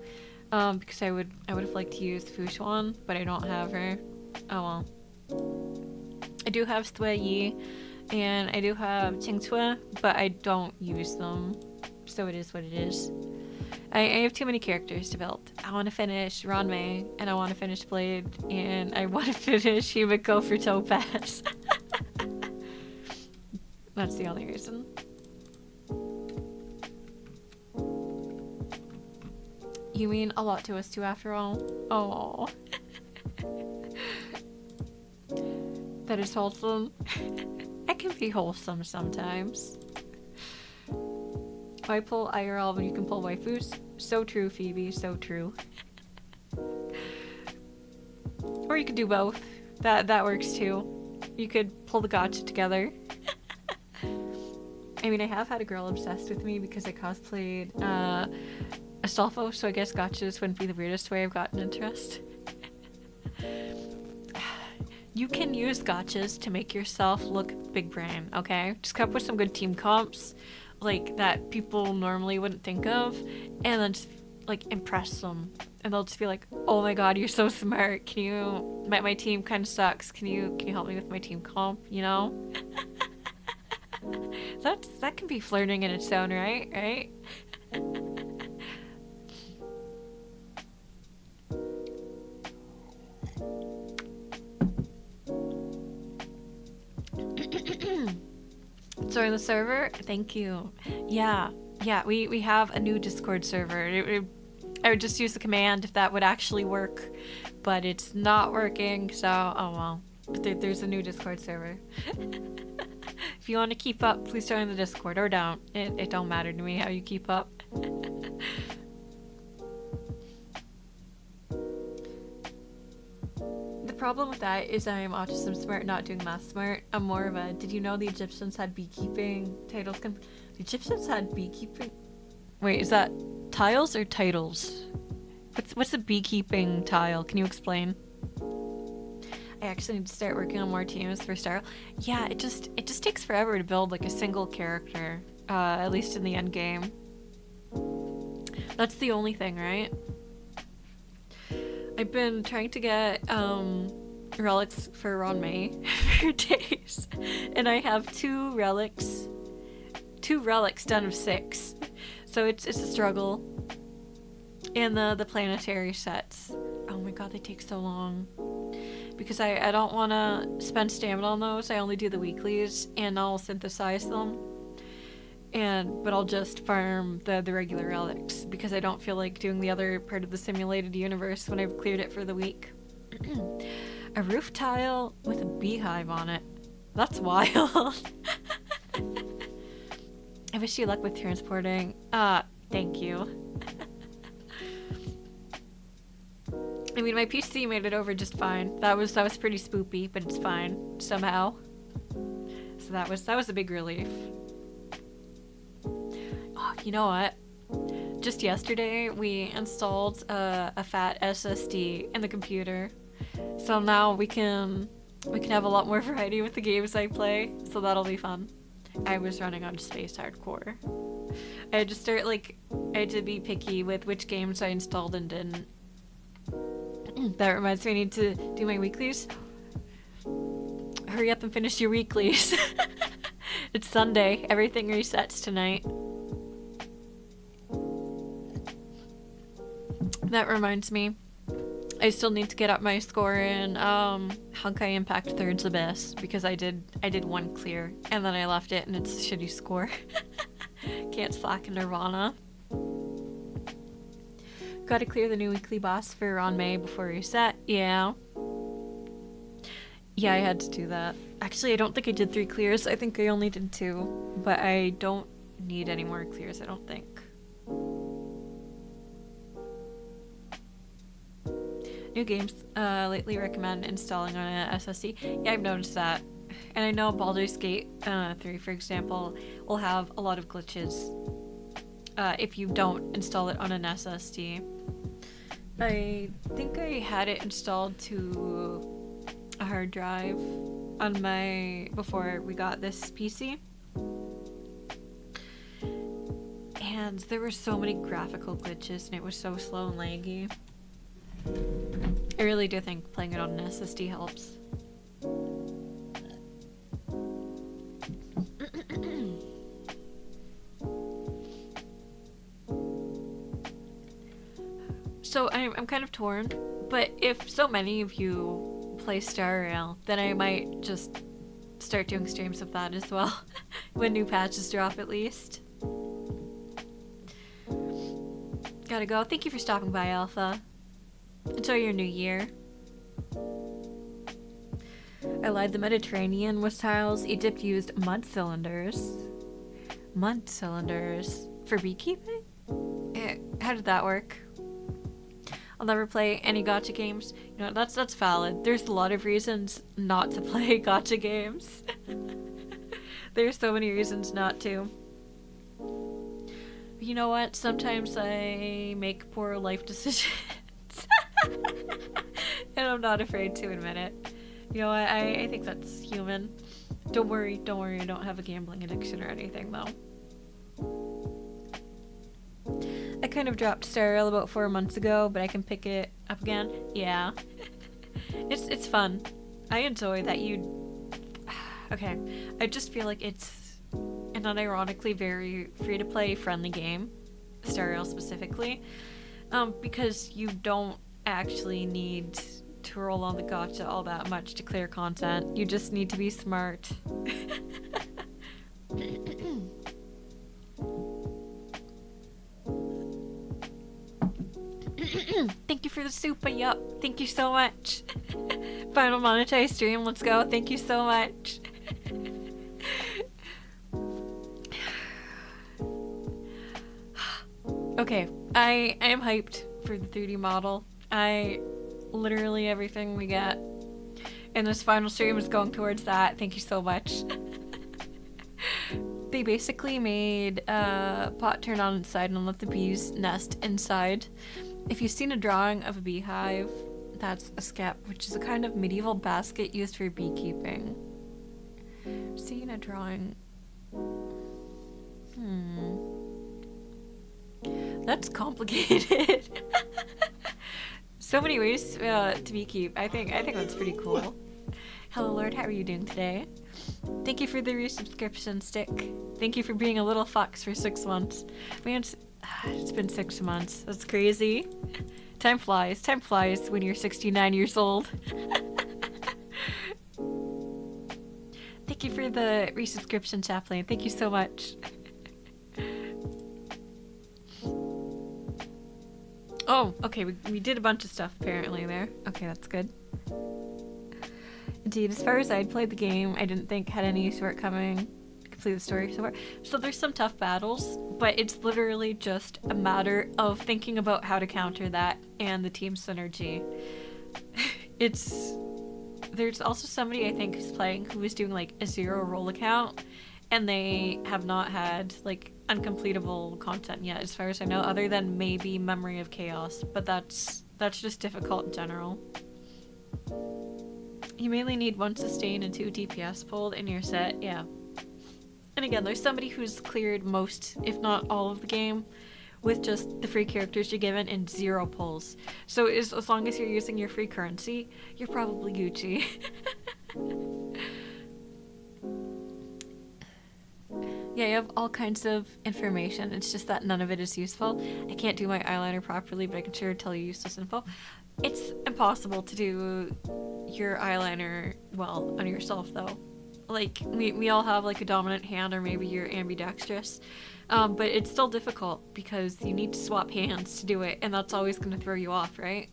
because I would have liked to use Fushuan, but I don't have her. Oh well. I do have Sui Yi, and I do have Qingcue, but I don't use them, so it is what it is. I have too many characters to build. I want to finish Ranmei, and I want to finish Blade, and I want to finish Himiko for Topaz. That's the only reason. You mean a lot to us too, after all. Oh. That is wholesome. I can be wholesome sometimes. Why pull IRL when you can pull waifus? So true, Phoebe, so true. Or you could do both. That works too. You could pull the gacha together. I mean, I have had a girl obsessed with me because I cosplayed Astolfo, so I guess gachas wouldn't be the weirdest way I've gotten interest. You can use gachas to make yourself look big brain, okay? Just come up with some good team comps, like, that people normally wouldn't think of, and then just, like, impress them. And they'll just be like, oh my god, you're so smart. Can you... My team kind of sucks. Can you help me with my team comp, you know? That can be flirting in its own right, right? Join the server? Thank you. Yeah, we have a new Discord server. I would just use the command if that would actually work, but it's not working, so oh well. But there's a new Discord server. If you want to keep up, please join the Discord, or don't. It don't matter to me how you keep up. The problem with that is I am autism smart, not doing math smart. I'm more of a, did you know the Egyptians had beekeeping titles? The Egyptians had beekeeping... Wait, is that tiles or titles? What's a beekeeping tile? Can you explain? I actually need to start working on more teams for Star. Yeah, it just takes forever to build like a single character, at least in the end game. That's the only thing, right? I've been trying to get relics for Ranmei for days, and I have two relics done of 6, so it's a struggle. And the planetary sets, oh my god, they take so long. Because I don't want to spend stamina on those. I only do the weeklies, and I'll synthesize them. But I'll just farm the regular relics, because I don't feel like doing the other part of the simulated universe when I've cleared it for the week. A roof tile with a beehive on it. That's wild. I wish you luck with transporting. Thank you. I mean, my PC made it over just fine. That was pretty spoopy, but it's fine somehow. So that was a big relief. Oh, you know what? Just yesterday we installed a fat SSD in the computer, so now we can have a lot more variety with the games I play. So that'll be fun. I was running on Space Hardcore. I had to be picky with which games I installed and didn't. That reminds me, I need to do my weeklies. Hurry up and finish your weeklies. It's Sunday. Everything resets tonight. That reminds me. I still need to get up my score in Honkai Impact Third's Abyss because I did one clear and then I left it and it's a shitty score. Can't slack in Nirvana. Gotta clear the new weekly boss for on May before reset. Yeah. Yeah, I had to do that. Actually, I don't think I did 3 clears. I think I only did 2. But I don't need any more clears, I don't think. New games lately recommend installing on an SSD. Yeah, I've noticed that. And I know Baldur's Gate 3, for example, will have a lot of glitches if you don't install it on an SSD. I think I had it installed to a hard drive on my before we got this PC. And there were so many graphical glitches and it was so slow and laggy. I really do think playing it on an SSD helps. So I'm kind of torn, but if so many of you play Star Rail, then I might just start doing streams of that as well, when new patches drop at least. Gotta go. Thank you for stopping by, Alpha. Enjoy your new year. I lied, the Mediterranean was tiles. Egypt used mud cylinders. Mud cylinders for beekeeping? How did that work? I'll never play any gacha games. You know, that's valid. There's a lot of reasons not to play gacha games. There's so many reasons not to. But you know what? Sometimes I make poor life decisions. And I'm not afraid to admit it. You know, I think that's human. Don't worry, I don't have a gambling addiction or anything though. I kind of dropped Star Rail about 4 months ago, but I can pick it up again. Yeah. It's fun. I enjoy that you... Okay, I just feel like it's an unironically very free-to-play friendly game. Star Rail specifically. Because you don't actually need to roll on the gacha all that much to clear content. You just need to be smart. Thank you for the super yup. Thank you so much. Final monetized stream. Let's go. Thank you so much. Okay, I am hyped for the 3D model. Literally everything we get in this final stream is going towards that. Thank you so much. They basically made a pot turn on its side and let the bees nest inside. If you've seen a drawing of a beehive, that's a skep, which is a kind of medieval basket used for beekeeping. Seen a drawing. That's complicated. So many ways to beekeep. I think that's pretty cool. Hello, Lord. How are you doing today? Thank you for the resubscription stick. Thank you for being a little fox for 6 months. Man, it's been 6 months. That's crazy. Time flies. Time flies when you're 69 years old. Thank you for the resubscription, Chaplain. Thank you so much. Oh, okay, we did a bunch of stuff apparently there. Okay, that's good. Indeed, as far as I'd played the game, I didn't think had any shortcoming to complete the story so far. So there's some tough battles, but it's literally just a matter of thinking about how to counter that and the team synergy. There's also somebody I think who's playing who was doing like a 0 roll account, and they have not had like uncompletable content yet, as far as I know, other than maybe Memory of Chaos, but that's just difficult in general. You mainly need 1 sustain and 2 DPS pulled in your set, yeah. And again, there's somebody who's cleared most, if not all of the game, with just the free characters you're given and 0 pulls. So as long as you're using your free currency, you're probably Gucci. Yeah, you have all kinds of information. It's just that none of it is useful. I can't do my eyeliner properly, but I can sure tell you useless info. It's impossible to do your eyeliner well on yourself, though. Like, we all have, like, a dominant hand, or maybe you're ambidextrous. But it's still difficult because you need to swap hands to do it, and that's always going to throw you off, right?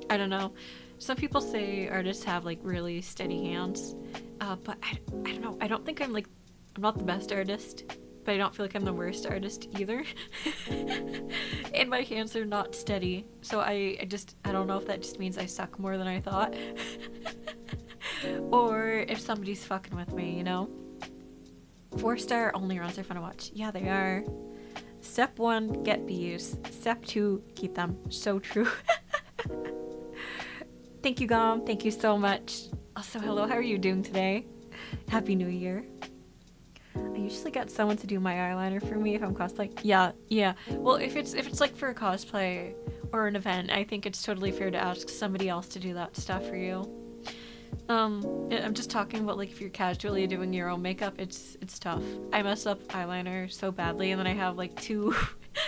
I don't know. Some people say artists have, like, really steady hands. But I don't know. I don't think I'm not the best artist, but I don't feel like I'm the worst artist either. And my hands are not steady, so I don't know if that just means I suck more than I thought. Or if somebody's fucking with me, you know? 4-star only runs are fun to watch. Yeah, they are. Step 1, get views. Step 2, keep them. So true. Thank you, Gom. Thank you so much. Also, hello, how are you doing today? Happy New Year. I usually get someone to do my eyeliner for me if I'm cosplaying. Yeah. Well, if it's like for a cosplay or an event, I think it's totally fair to ask somebody else to do that stuff for you. I'm just talking about, like, if you're casually doing your own makeup, it's tough. I mess up eyeliner so badly, and then I have, like, 2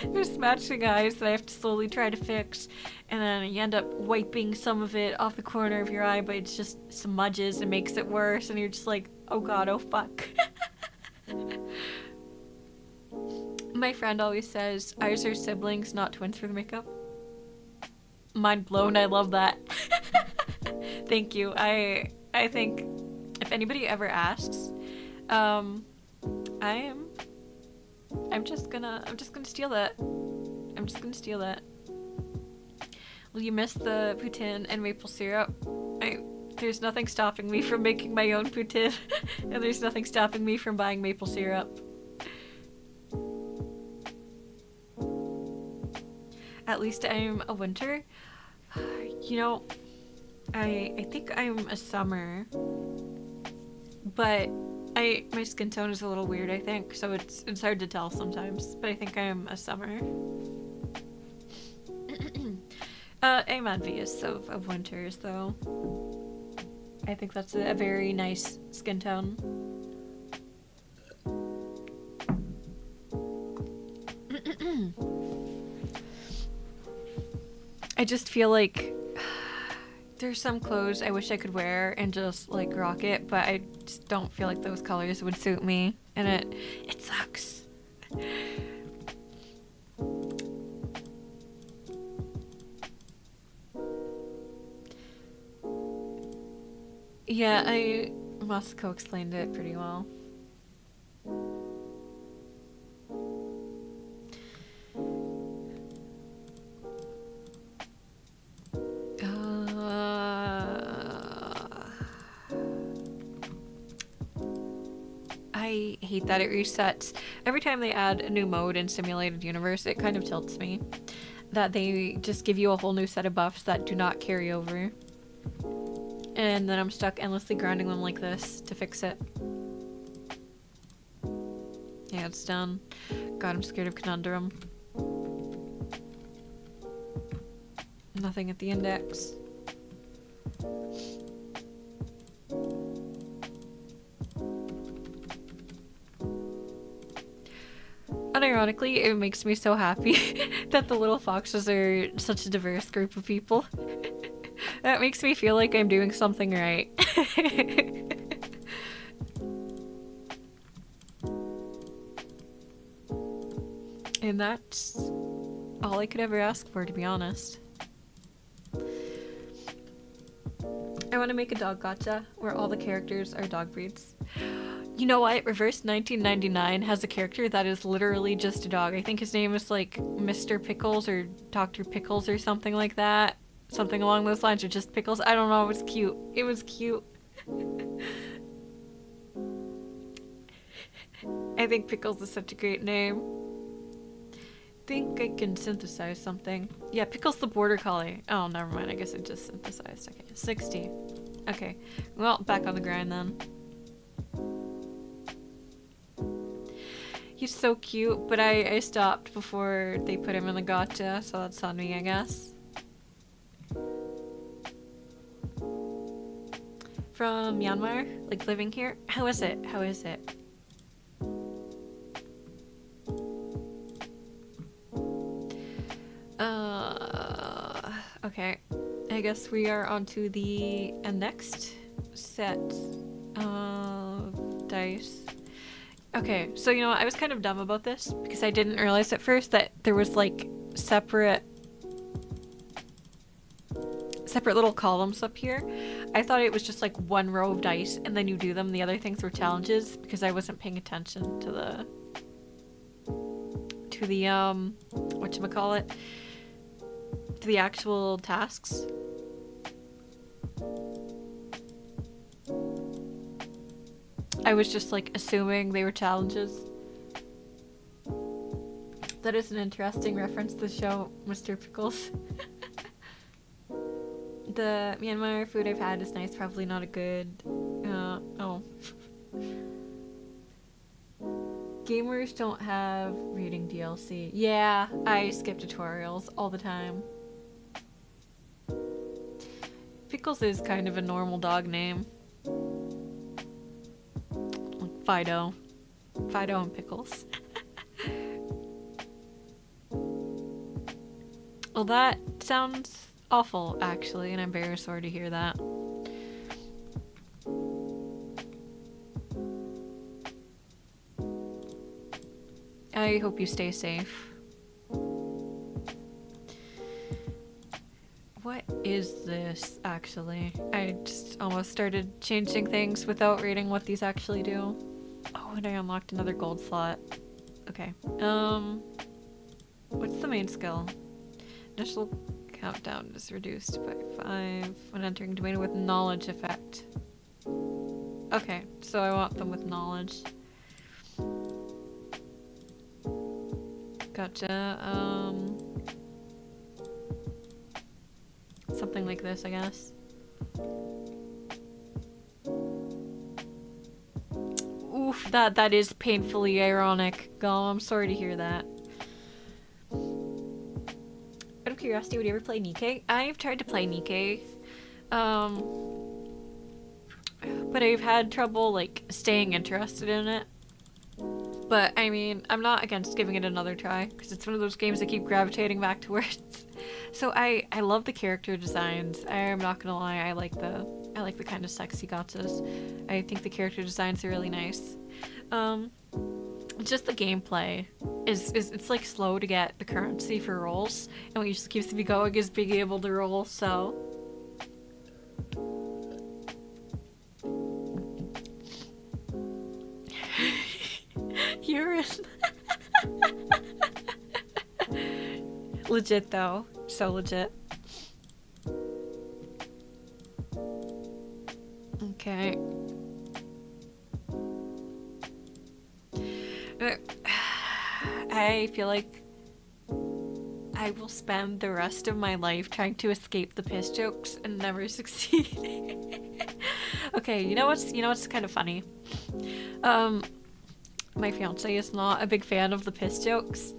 mismatching eyes that I have to slowly try to fix, and then you end up wiping some of it off the corner of your eye, but it's just smudges and makes it worse, and you're just like, oh god, oh fuck. My friend always says eyes are siblings, not twins for the makeup. Mind blown, I love that. Thank you. I think if anybody ever asks, I'm just gonna steal that. I'm just gonna steal that. Will you miss the poutine and maple syrup? There's nothing stopping me from making my own poutine, and there's nothing stopping me from buying maple syrup. At least I'm a winter. You know, I think I'm a summer, but my skin tone is a little weird, I think, so it's hard to tell sometimes, but I think I'm a summer. I'm envious of winters, though. I think that's a very nice skin tone. I just feel like there's some clothes I wish I could wear and just, like, rock it, but I just don't feel like those colors would suit me, and it sucks. Yeah, Moscow explained it pretty well. I hate that it resets. Every time they add a new mode in Simulated Universe, it kind of tilts me. That they just give you a whole new set of buffs that do not carry over. And then I'm stuck endlessly grinding them like this to fix it. Yeah, it's done. God, I'm scared of Conundrum. Nothing at the index. Unironically, it makes me so happy that the little foxes are such a diverse group of people. That makes me feel like I'm doing something right. And that's all I could ever ask for, to be honest. I want to make a dog gacha where all the characters are dog breeds. You know what? Reverse 1999 has a character that is literally just a dog. I think his name is like Mr. Pickles or Dr. Pickles or something like that. Something along those lines, or just Pickles. I don't know. It was cute. It was cute. I think Pickles is such a great name. Think I can synthesize something. Yeah, Pickles the Border Collie. Oh, never mind. I guess I just synthesized. Okay, 60. Okay. Well, back on the grind then. He's so cute, but I stopped before they put him in the gacha, so that's on me, I guess. From Myanmar? Like, living here? How is it? How is it? Okay, I guess we are on to the next set of dice. Okay, so you know what? I was kind of dumb about this because I didn't realize at first that there was like separate little columns up here. I thought it was just like one row of dice and then you do them. The other things were challenges because I wasn't paying attention to the whatchamacallit, to the actual tasks. I was just like assuming they were challenges. That is an interesting reference to the show Mr. Pickles. The Myanmar food I've had is nice, probably not a good... oh. Gamers don't have reading DLC. Yeah, I skip tutorials all the time. Pickles is kind of a normal dog name. Like Fido. Fido and Pickles. Well, that sounds awful, actually, and I'm very sorry to hear that. I hope you stay safe. What is this, actually? I just almost started changing things without reading what these actually do. Oh, and I unlocked another gold slot. Okay. What's the main skill? Initial countdown is reduced by 5 when entering domain with knowledge effect. Okay, so I want them with knowledge. Gotcha. Something like this, I guess. Oof, that is painfully ironic. Oh, I'm sorry to hear that. Out of curiosity, would you ever play Nikkei? I've tried to play Nikkei, but I've had trouble, like, staying interested in it. But, I mean, I'm not against giving it another try, because it's one of those games I keep gravitating back towards. So I love the character designs. I'm not gonna lie, I like the kind of sexy gotchas. I think the character designs are really nice. Just the gameplay it's like slow to get the currency for rolls, and what just keeps me going is being able to roll, so. Urine. Legit though, so legit. Okay. I feel like I will spend the rest of my life trying to escape the piss jokes and never succeed. Okay, you know what's kind of funny? My fiance is not a big fan of the piss jokes,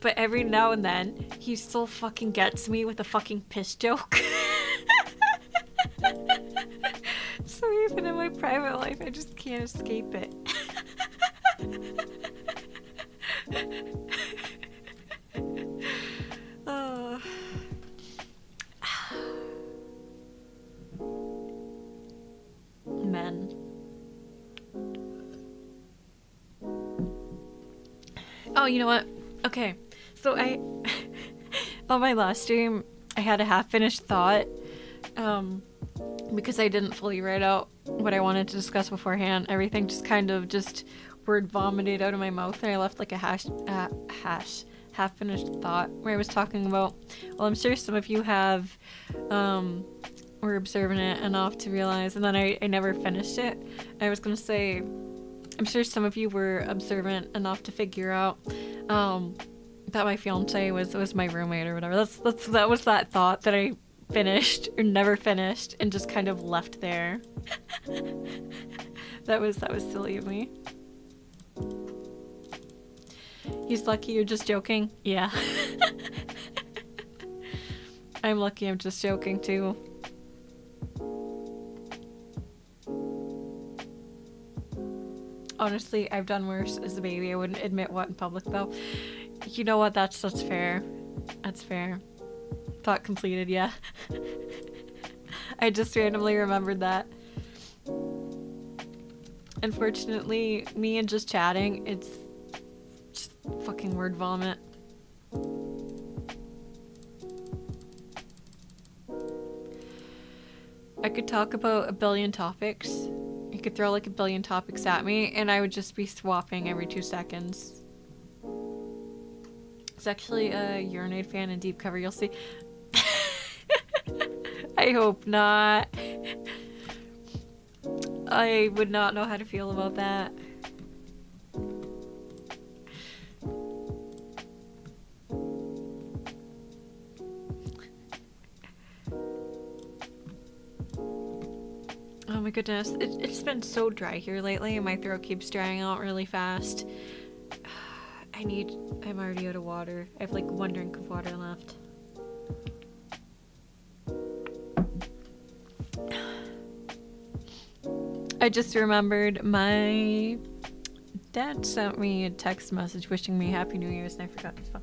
but every now and then he still fucking gets me with a fucking piss joke. So even in my private life, I just can't escape it. Oh. Men. Oh, you know what? Okay, so on my last stream, I had a half-finished thought, because I didn't fully write out what I wanted to discuss beforehand. Everything just kind of word vomited out of my mouth, and I left like a half-finished thought where I was talking about, well, I'm sure some of you have, were observant enough to realize, and then I never finished it. I was gonna say, I'm sure some of you were observant enough to figure out that my fiance was my roommate or whatever. That was that thought that I finished or never finished and just kind of left there. that was silly of me. He's lucky you're just joking. Yeah. I'm lucky I'm just joking too. Honestly, I've done worse as a baby. I wouldn't admit what in public though. You know what? That's fair. That's fair. Thought completed, yeah. I just randomly remembered that. Unfortunately, me and just chatting, it's just fucking word vomit. I could talk about a billion topics. You could throw like a billion topics at me, and I would just be swapping every 2 seconds. It's actually a Urinate fan in deep cover, you'll see. I hope not. I would not know how to feel about that. Oh my goodness, it's been so dry here lately and my throat keeps drying out really fast. I'm already out of water. I have like 1 drink of water left. I just remembered my dad sent me a text message wishing me Happy New Year's and I forgot his phone.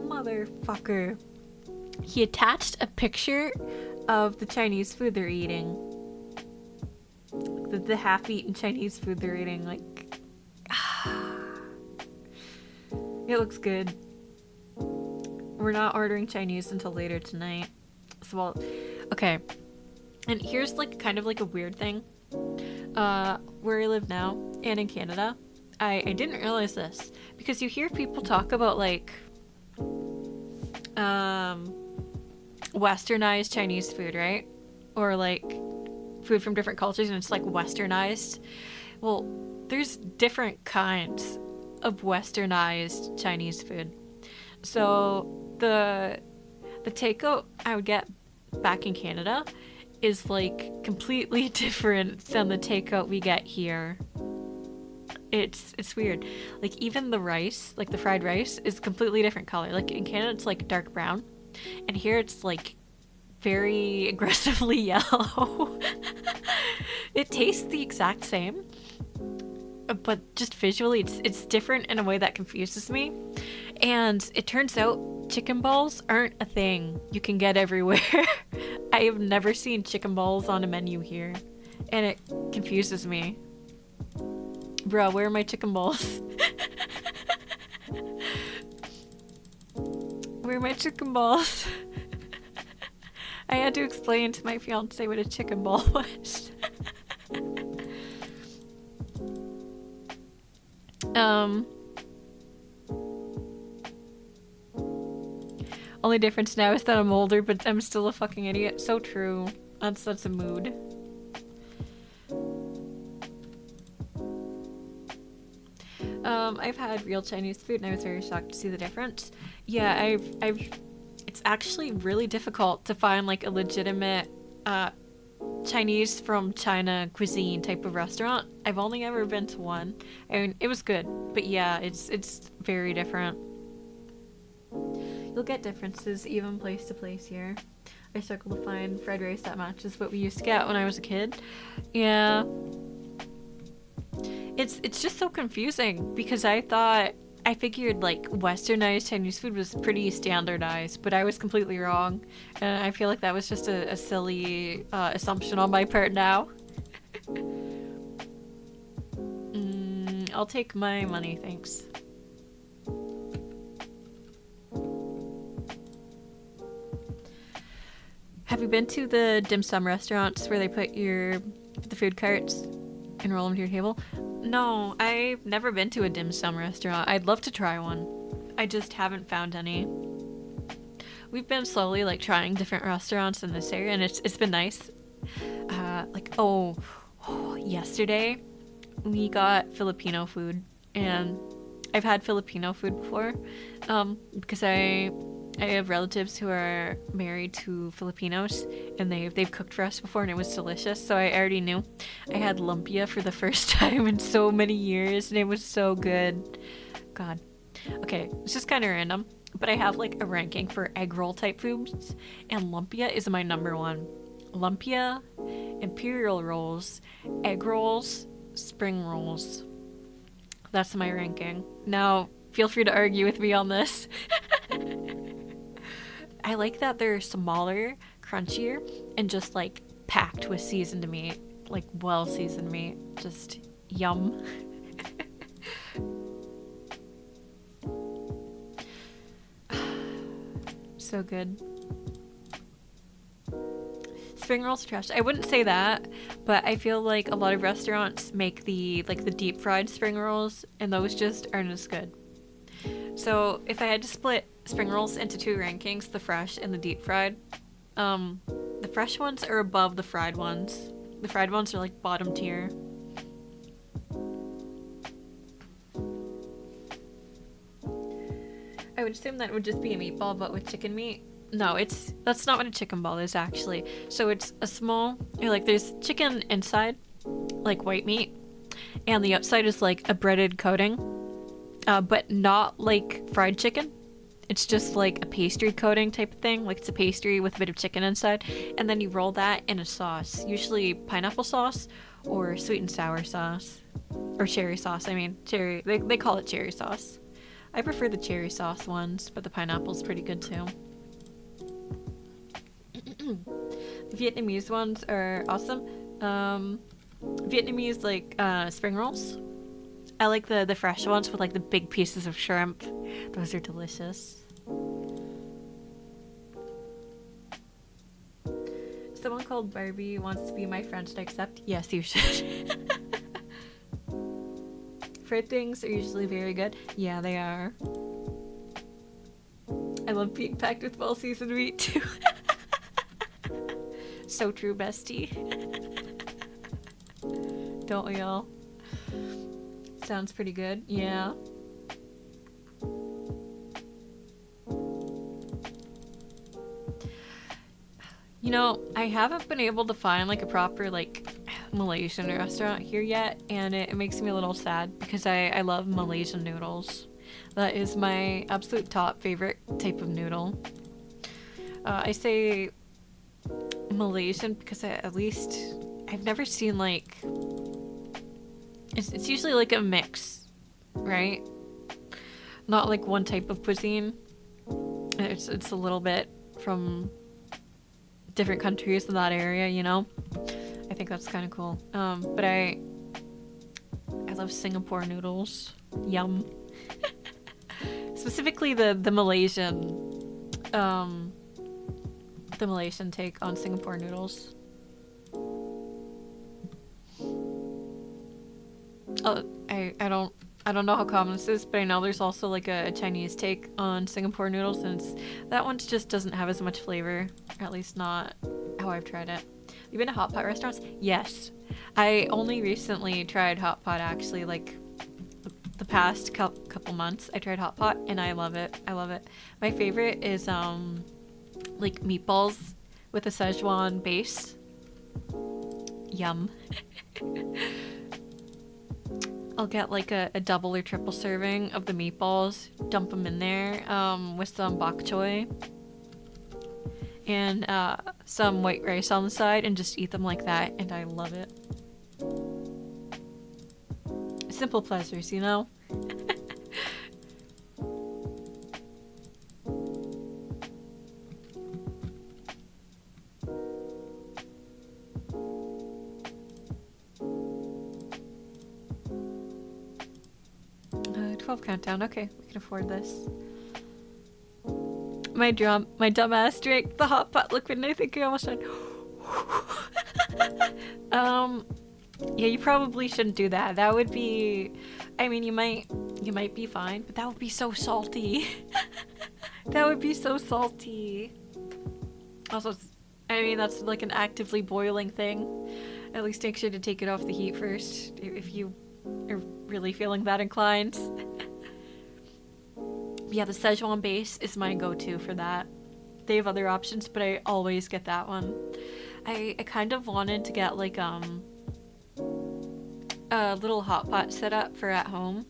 Motherfucker. He attached a picture of the Chinese food they're eating. The half-eaten Chinese food they're eating, like... It looks good. We're not ordering Chinese until later tonight. So, well, okay. And here's like kind of like a weird thing. Where I live now and in Canada, I didn't realize this because you hear people talk about like westernized Chinese food, right? Or like food from different cultures and it's like westernized. Well, there's different kinds of westernized Chinese food. So the takeout I would get back in Canada is like completely different than the takeout we get here. It's weird. Like even the rice, like the fried rice, is completely different color. Like in Canada it's like dark brown, and here it's like very aggressively yellow. It tastes the exact same, but just visually it's different in a way that confuses me. And it turns out chicken balls aren't a thing you can get everywhere. I have never seen chicken balls on a menu here, and it confuses me. Bro, where are my chicken balls? Where are my chicken balls? I had to explain to my fiance what a chicken ball was. Only difference now is that I'm older, but I'm still a fucking idiot. So true. That's a mood. I've had real Chinese food and I was very shocked to see the difference. Yeah, it's actually really difficult to find like a legitimate Chinese from China cuisine type of restaurant. I've only ever been to one. I mean, it was good, but yeah, it's very different. You'll get differences even place to place here. I struggle to find fried rice that matches what we used to get when I was a kid. Yeah. It's just so confusing because I figured like westernized Chinese food was pretty standardized, but I was completely wrong. And I feel like that was just a silly assumption on my part now. I'll take my money, thanks. Have you been to the dim sum restaurants where they put the food carts and roll them to your table? No, I've never been to a dim sum restaurant. I'd love to try one. I just haven't found any. We've been slowly like trying different restaurants in this area and it's been nice. Yesterday we got Filipino food, and I've had Filipino food before because I have relatives who are married to Filipinos, and they've cooked for us before, and it was delicious. So I already knew. I had lumpia for the first time in so many years, and it was so good. God. Okay, it's just kind of random, but I have like a ranking for egg roll type foods, and lumpia is my #1. Lumpia, imperial rolls, egg rolls, spring rolls. That's my ranking. Now, feel free to argue with me on this. I like that they're smaller, crunchier, and just like packed with seasoned meat, like well seasoned meat. Just yum. So good. Spring rolls are trash. I wouldn't say that, but I feel like a lot of restaurants make the deep fried spring rolls, and those just aren't as good. So if I had to split spring rolls into two rankings, the fresh and the deep fried, the fresh ones are above the fried ones. The fried ones are like bottom tier. I would assume that would just be a meatball, but with chicken meat. No, that's not what a chicken ball is actually. So it's a small, there's chicken inside, like white meat, and the outside is like a breaded coating, but not like fried chicken. It's just like a pastry coating type of thing. Like it's a pastry with a bit of chicken inside, and then you roll that in a sauce, usually pineapple sauce or sweet and sour sauce, or cherry sauce. I mean, cherry. They call it cherry sauce. I prefer the cherry sauce ones, but the pineapple's pretty good too. The Vietnamese ones are awesome. Vietnamese spring rolls. I like the fresh ones with like the big pieces of shrimp. Those are delicious. Someone called Barbie wants to be my friend. Should I accept? Yes, you should. Fried things are usually very good. Yeah, they are. I love being packed with well-seasoned meat too. So true, bestie. Don't we all? Sounds pretty good. Yeah. You know, I haven't been able to find like a proper Malaysian restaurant here yet, and it makes me a little sad because I love Malaysian noodles. That is my absolute top favorite type of noodle. I say Malaysian because at least I've never seen it's usually like a mix, right? Not like one type of cuisine. It's a little bit from different countries in that area, you know? I think that's kind of cool. But I love Singapore noodles. Yum. Specifically the Malaysian take on Singapore noodles. Oh, I don't know how common this is, but I know there's also like a Chinese take on Singapore noodles, and that one just doesn't have as much flavor, or at least not how I've tried it. You've been to hot pot restaurants? Yes. I only recently tried hot pot actually, like the past couple months. I tried hot pot and I love it. I love it. My favorite is like meatballs with a Szechuan base. Yum. I'll get like a double or triple serving of the meatballs, dump them in there with some bok choy and some white rice on the side, and just eat them like that, and I love it. Simple pleasures, you know? Countdown. Okay, we can afford this. My dumbass drank the hot pot liquid, and I think I almost died. Yeah, you probably shouldn't do that. That would be, I mean, you might be fine, but that would be so salty. That would be so salty. Also, I mean, that's like an actively boiling thing. At least make sure to take it off the heat first if you are really feeling that inclined. Yeah, the Szechuan base is my go-to for that. They have other options, but I always get that one. I kind of wanted to get like a little hot pot set up for at home.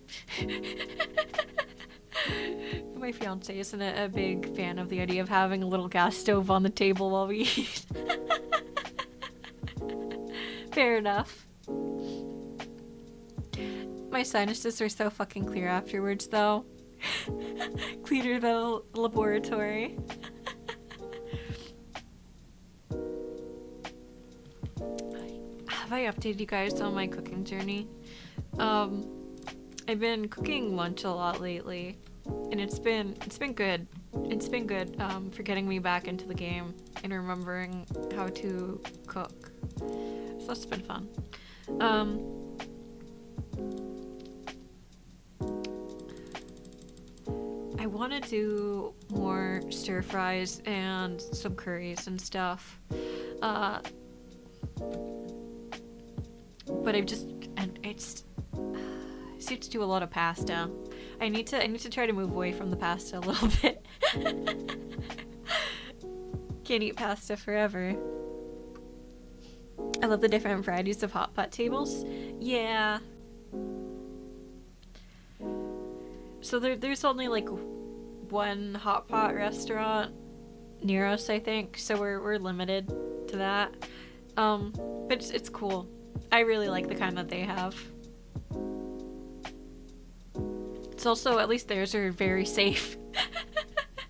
My fiance isn't a big fan of the idea of having a little gas stove on the table while we eat. Fair enough. My sinuses are so fucking clear afterwards, though. Cleaner than a laboratory. have I updated you guys on my cooking journey? I've been cooking lunch a lot lately, and it's been good. It's been good for getting me back into the game and remembering how to cook. So that's been fun. I want to do more stir fries and some curries and stuff. But I've just, and it's, I seem to do a lot of pasta. I need to try to move away from the pasta a little bit. Can't eat pasta forever. I love the different varieties of hot pot tables. Yeah. So there's only like one hot pot restaurant near us, I think. So we're limited to that. But it's cool. I really like the kind that they have. It's also, at least theirs are very safe.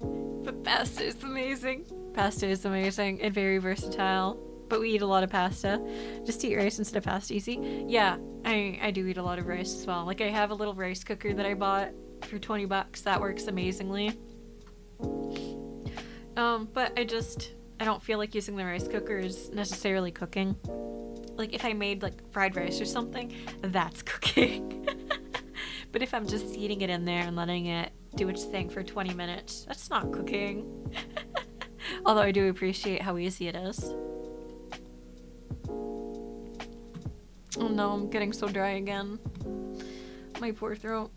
But pasta is amazing. Pasta is amazing and very versatile. But we eat a lot of pasta. Just eat rice instead of pasta, easy. Yeah, I do eat a lot of rice as well. Like, I have a little rice cooker that I bought for 20 bucks. That works amazingly. But I don't feel like using the rice cooker is necessarily cooking. Like, if I made, like, fried rice or something, that's cooking. But if I'm just eating it in there and letting it do its thing for 20 minutes, that's not cooking. Although I do appreciate how easy it is. Oh no, I'm getting so dry again. My poor throat.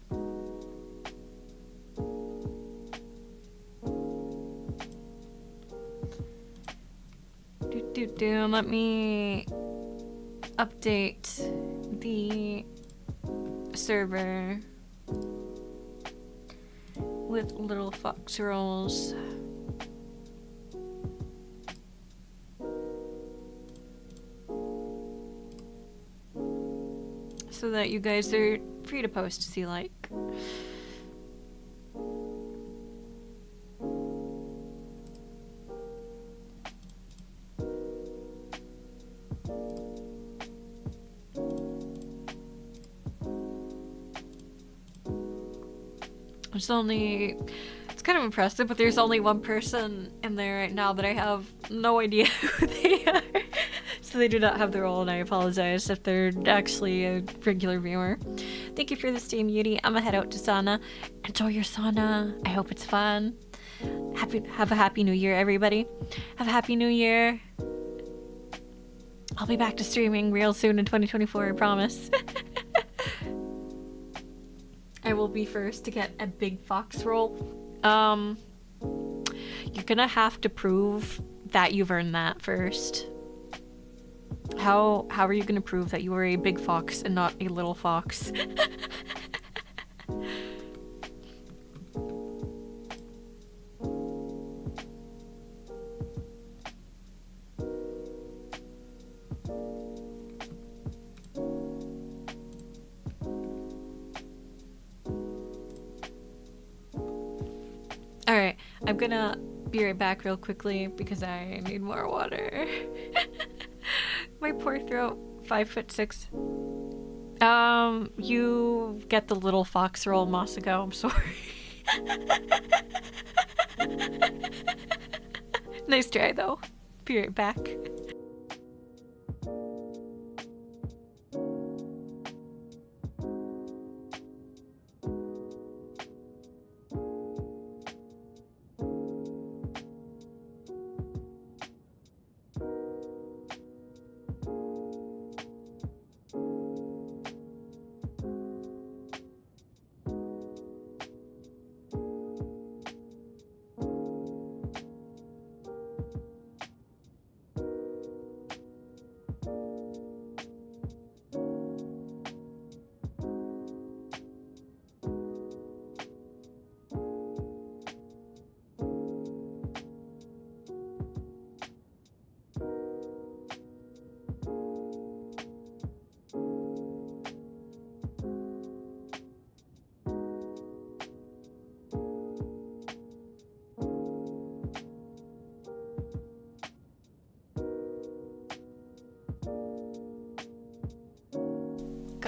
Let me update the server with little fox rolls. So that you guys are free to post as you like. It's kind of impressive, but there's only one person in there right now that I have no idea who they are. So they do not have the role, and I apologize if they're actually a regular viewer. Thank you for the stream, Yuri. I'm gonna head out to sauna. Enjoy your sauna. I hope it's fun. Have a happy new year, everybody. Have a happy new year. I'll be back to streaming real soon in 2024, I promise. I will be first to get a big fox roll. You're gonna have to prove that you've earned that first. How are you gonna prove that you are a big fox and not a little fox? Alright, I'm gonna be right back real quickly because I need more water. My poor throat. 5'6". You get the little fox roll, Masako. I'm sorry. Nice try, though. Be right back.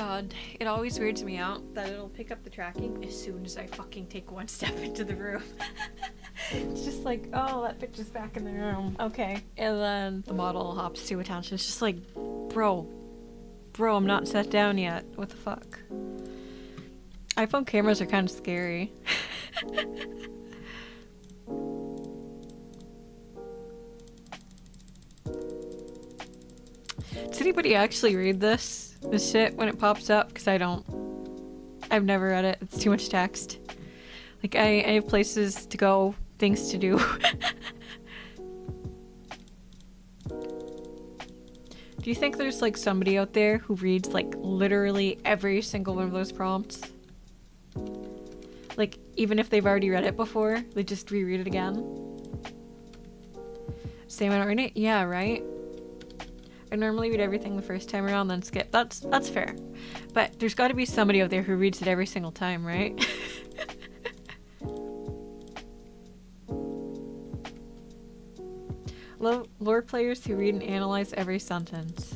God, it always weirds me out that it'll pick up the tracking as soon as I fucking take one step into the room. It's just like, oh, that bitch is back in the room. Okay. And then the model hops to attention. It's just like, bro, I'm not sat down yet. What the fuck? iPhone cameras are kind of scary. Does anybody actually read this shit when it pops up? Because I don't. I've never read it. It's too much text. Like, I have places to go, things to do. Do you think there's like somebody out there who reads like literally every single one of those prompts? Like, even if they've already read it before, they just reread it again? Same, I don't read it? Yeah, right? I normally read everything the first time around, then skip. That's fair. But there's got to be somebody out there who reads it every single time, right? Lore players who read and analyze every sentence.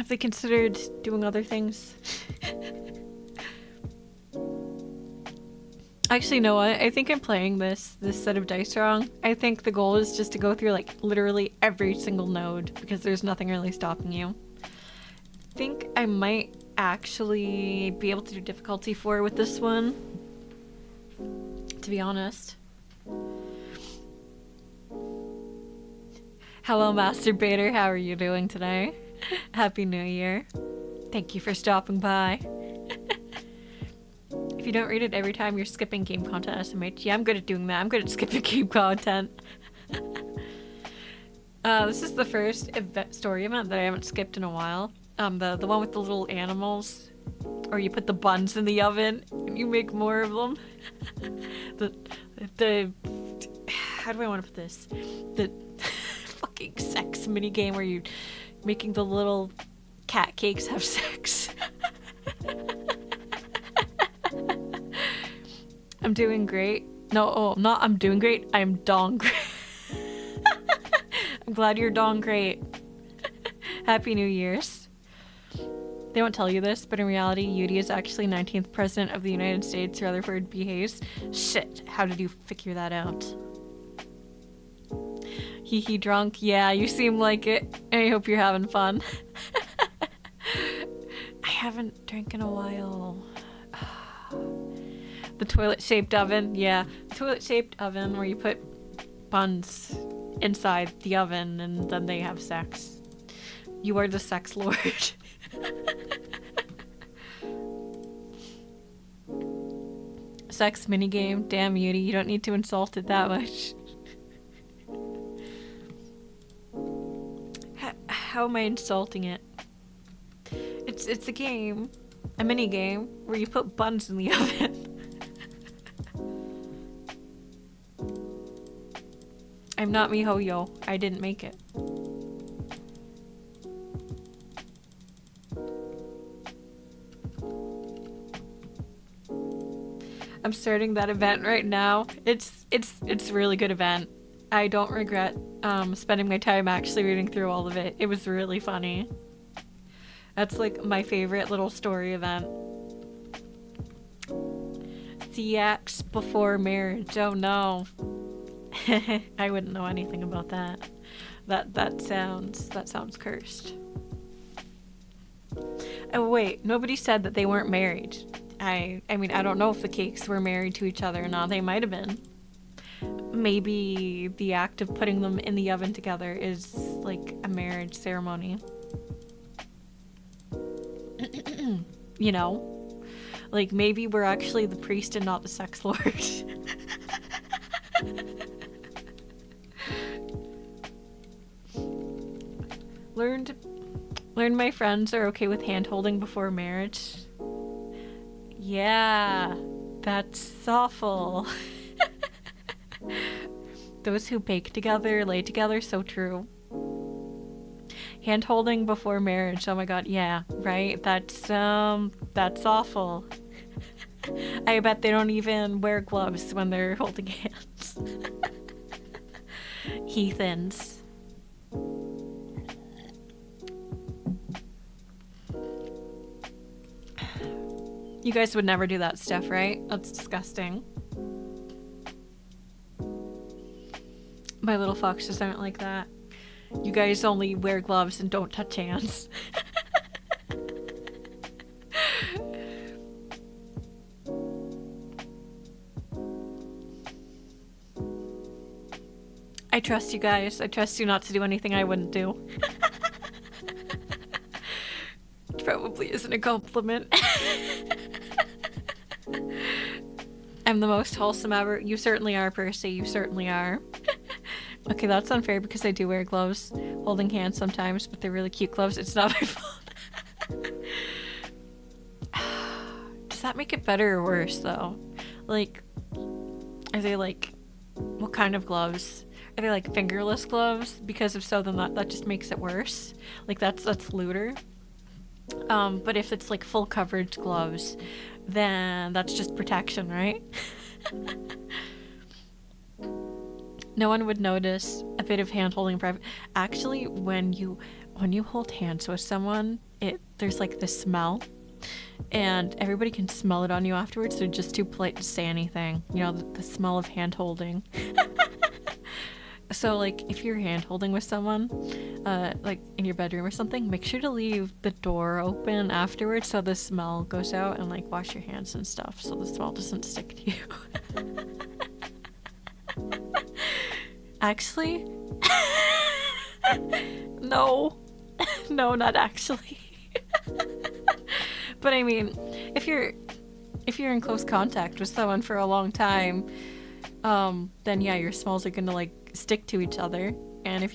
Have they considered doing other things? Actually, no, I think I'm playing this set of dice wrong. I think the goal is just to go through like literally every single node because there's nothing really stopping you. I think I might actually be able to do difficulty 4 with this one, to be honest. Hello, masturbator. How are you doing today? Happy New Year. Thank you for stopping by. If you don't read it every time, you're skipping game content, SMH. Yeah, I'm good at doing that. I'm good at skipping game content. This is the first story event that I haven't skipped in a while. The one with the little animals, or you put the buns in the oven and you make more of them. How do I want to put this? The fucking sex mini game where you're making the little cat cakes have sex. I'm doing great. No, not I'm doing great. I'm dong great. I'm glad you're dong great. Happy New Year's. They won't tell you this, but in reality, Yuri is actually 19th President of the United States, Rutherford B. Hayes. Shit, how did you figure that out? Hee drunk. Yeah, you seem like it. I hope you're having fun. I haven't drank in a while. The toilet-shaped oven. Yeah, toilet-shaped oven where you put buns inside the oven and then they have sex. You are the sex lord. Sex minigame. Damn, Yuri, you don't need to insult it that much. How am I insulting it? It's a game. A mini game where you put buns in the oven. I'm not MiHoYo. I didn't make it. I'm starting that event right now. It's a really good event. I don't regret spending my time actually reading through all of it. It was really funny. That's like my favorite little story event. CX before marriage. Oh no. I wouldn't know anything about that. That sounds cursed. Oh wait, nobody said that they weren't married. I mean, I don't know if the cakes were married to each other or not. They might have been. Maybe the act of putting them in the oven together is like a marriage ceremony. You know? Like maybe we're actually the priest and not the sex lord. Learned my friends are okay with hand-holding before marriage. Yeah, that's awful. Those who bake together, lay together, so true. Hand-holding before marriage, oh my god, yeah, right? That's awful. I bet they don't even wear gloves when they're holding hands. Heathens. You guys would never do that stuff, right? That's disgusting. My little foxes aren't like that. You guys only wear gloves and don't touch hands. I trust you guys. I trust you not to do anything I wouldn't do. It probably isn't a compliment. I'm the most wholesome ever. You certainly are, Percy. You certainly are. Okay, that's unfair because I do wear gloves, holding hands sometimes, but they're really cute gloves. It's not my fault. Does that make it better or worse, though? Like, are they like, what kind of gloves? Are they like fingerless gloves? Because if so, then that just makes it worse. Like, that's lewder. But if it's like full coverage gloves, then that's just protection, right? No one would notice a bit of hand holding in private. Actually, when you hold hands with someone, there's like this smell, and everybody can smell it on you afterwards. They're just too polite to say anything. You know, the smell of hand holding. So like if you're hand holding with someone, like in your bedroom or something, make sure to leave the door open afterwards so the smell goes out, and like wash your hands and stuff so the smell doesn't stick to you. Actually, no, not actually. But I mean, if you're in close contact with someone for a long time, then yeah, your smells are gonna like stick to each other. And if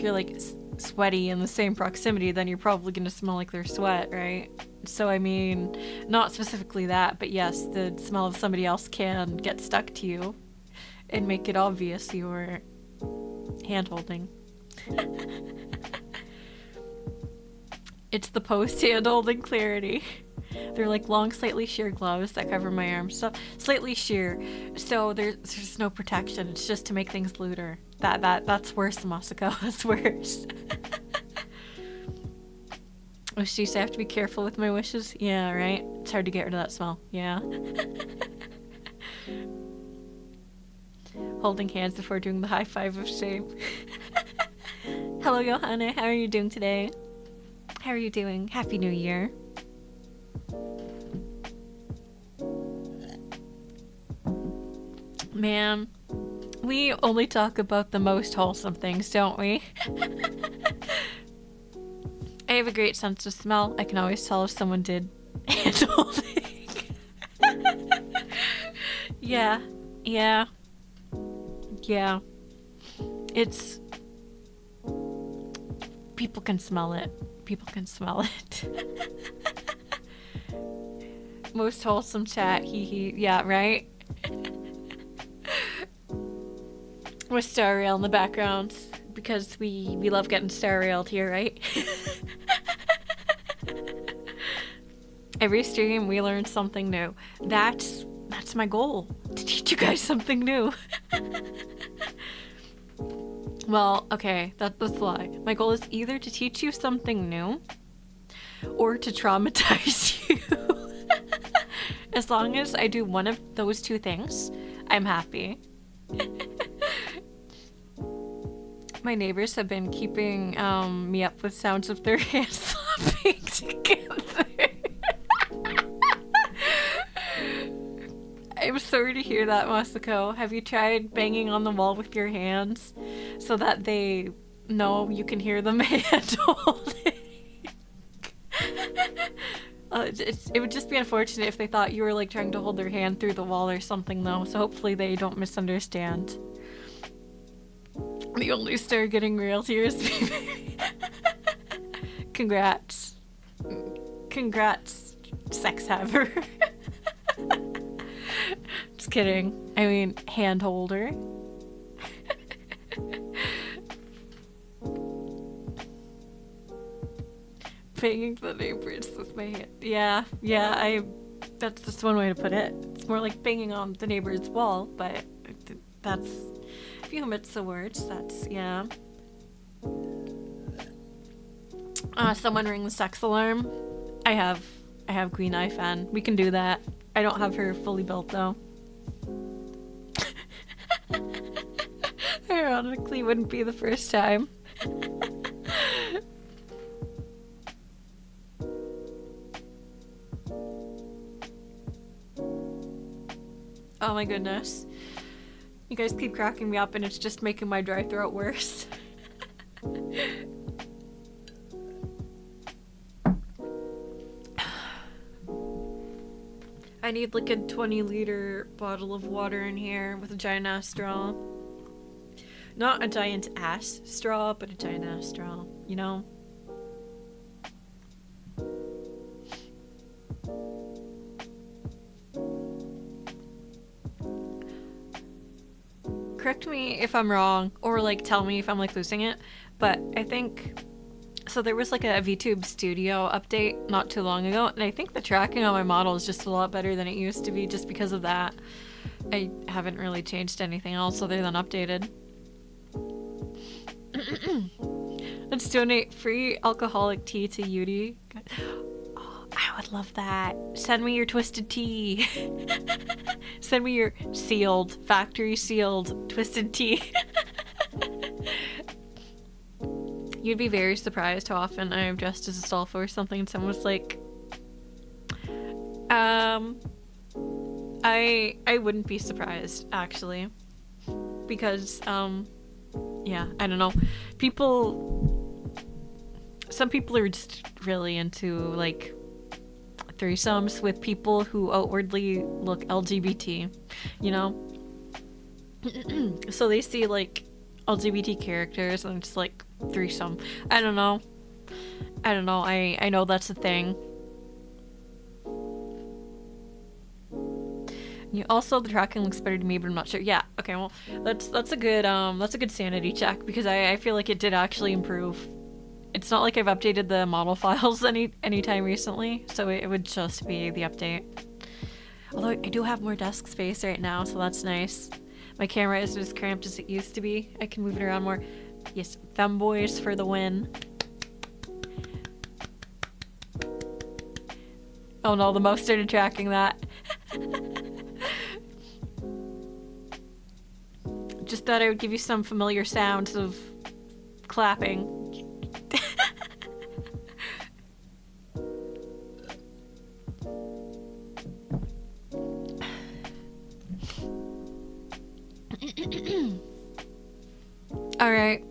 you're like sweaty in the same proximity, then you're probably gonna smell like their sweat, right? So I mean, not specifically that, but yes, the smell of somebody else can get stuck to you and make it obvious you were hand holding. It's the post hand holding clarity. They're like long, slightly sheer gloves that cover my arms. So slightly sheer, so there's no protection. It's just to make things looter. That's worse, Masako. That's worse. Oh, jeez, I have to be careful with my wishes. Yeah, right. It's hard to get rid of that smell. Yeah. Holding hands before doing the high five of shame. Hello, Johanna. How are you doing today? How are you doing? Happy New Year. Man, we only talk about the most wholesome things, don't we? I have a great sense of smell. I can always tell if someone did hand holding. Yeah. It's... People can smell it. Most wholesome chat, hee. Yeah, right? With Star Rail in the background, because we love getting Star Railed here, right? Every stream we learn something new. That's my goal, to teach you guys something new. Well, okay, that's a lie. My goal is either to teach you something new or to traumatize you. As long as I do one of those two things, I'm happy. My neighbors have been keeping me up with sounds of their hands slapping together. I'm sorry to hear that, Masako. Have you tried banging on the wall with your hands so that they know you can hear them hand holding? It would just be unfortunate if they thought you were like trying to hold their hand through the wall or something, though, so hopefully they don't misunderstand. The only star getting real tears. Congrats, sex haver. Just kidding. I mean, hand holder. Banging the neighbors with my hand. Yeah, That's just one way to put it. It's more like banging on the neighbor's wall, but that's, if you omit the words, that's, yeah. Someone ring the sex alarm. I have Green Eye Fan. We can do that. I don't have her fully built though. Ironically, wouldn't be the first time. Oh my goodness. You guys keep cracking me up and it's just making my dry throat worse. I need like a 20-liter bottle of water in here with a giant ass straw. Not a giant ass straw, but a giant ass straw, you know? Correct me if I'm wrong, or like tell me if I'm like losing it, but I think, so there was like a VTube studio update not too long ago, and I think the tracking on my model is just a lot better than it used to be just because of that. I haven't really changed anything else other than updated. Let's donate free alcoholic tea to Yuri. Oh, I would love that. Send me your twisted tea. Send me your sealed, factory sealed twisted tea. You'd be very surprised how often I'm dressed as a Astolfo or something and someone's like, I wouldn't be surprised, actually. Because, yeah, I don't know. Some people are just really into, like, threesomes with people who outwardly look LGBT, you know? So they see, like, LGBT characters and it's like, threesome. I don't know. I know that's a thing. You also, the tracking looks better to me, but I'm not sure. Yeah, okay, well, that's a good sanity check because I feel like it did actually improve. It's not like I've updated the model files anytime recently, so it would just be the update. Although I do have more desk space right now, so that's nice. My camera isn't as cramped as it used to be. I can move it around more. Yes, femboys for the win. Oh no, the mouse started tracking that. Just thought I would give you some familiar sounds of clapping. All right.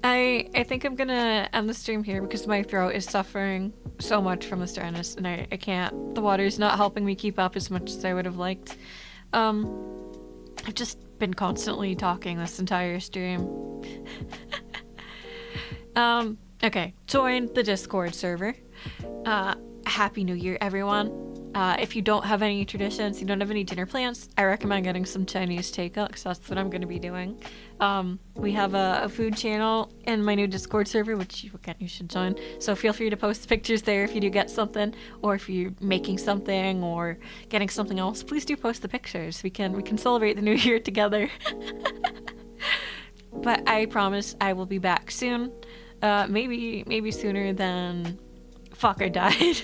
I think I'm gonna end the stream here because my throat is suffering so much from this dryness and I can't. The water's not helping me keep up as much as I would have liked. I've just been constantly talking this entire stream. Okay, join the Discord server. Happy New Year, everyone. If you don't have any traditions, you don't have any dinner plans, I recommend getting some Chinese takeout because that's what I'm going to be doing. We have a food channel in my new Discord server, which you should join. So feel free to post pictures there if you do get something, or if you're making something or getting something else. Please do post the pictures. We can celebrate the new year together. But I promise I will be back soon. Maybe sooner than. Fuck, I died.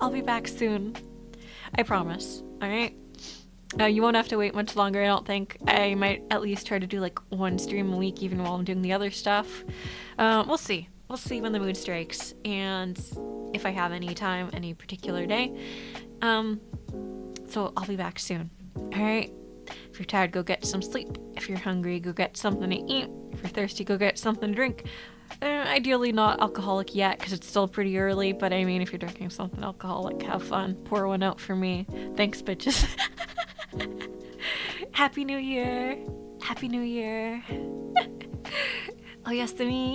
I'll be back soon. I promise. Alright? You won't have to wait much longer, I don't think. I might at least try to do like one stream a week even while I'm doing the other stuff. We'll see. We'll see when the mood strikes and if I have any time, any particular day. So I'll be back soon. Alright? If you're tired, go get some sleep. If you're hungry, go get something to eat. If you're thirsty, go get something to drink. Ideally not alcoholic yet because it's still pretty early, but I mean if you're drinking something alcoholic, have fun. Pour one out for me. Thanks, bitches. Happy New Year. Happy New Year. Oh yes, to me.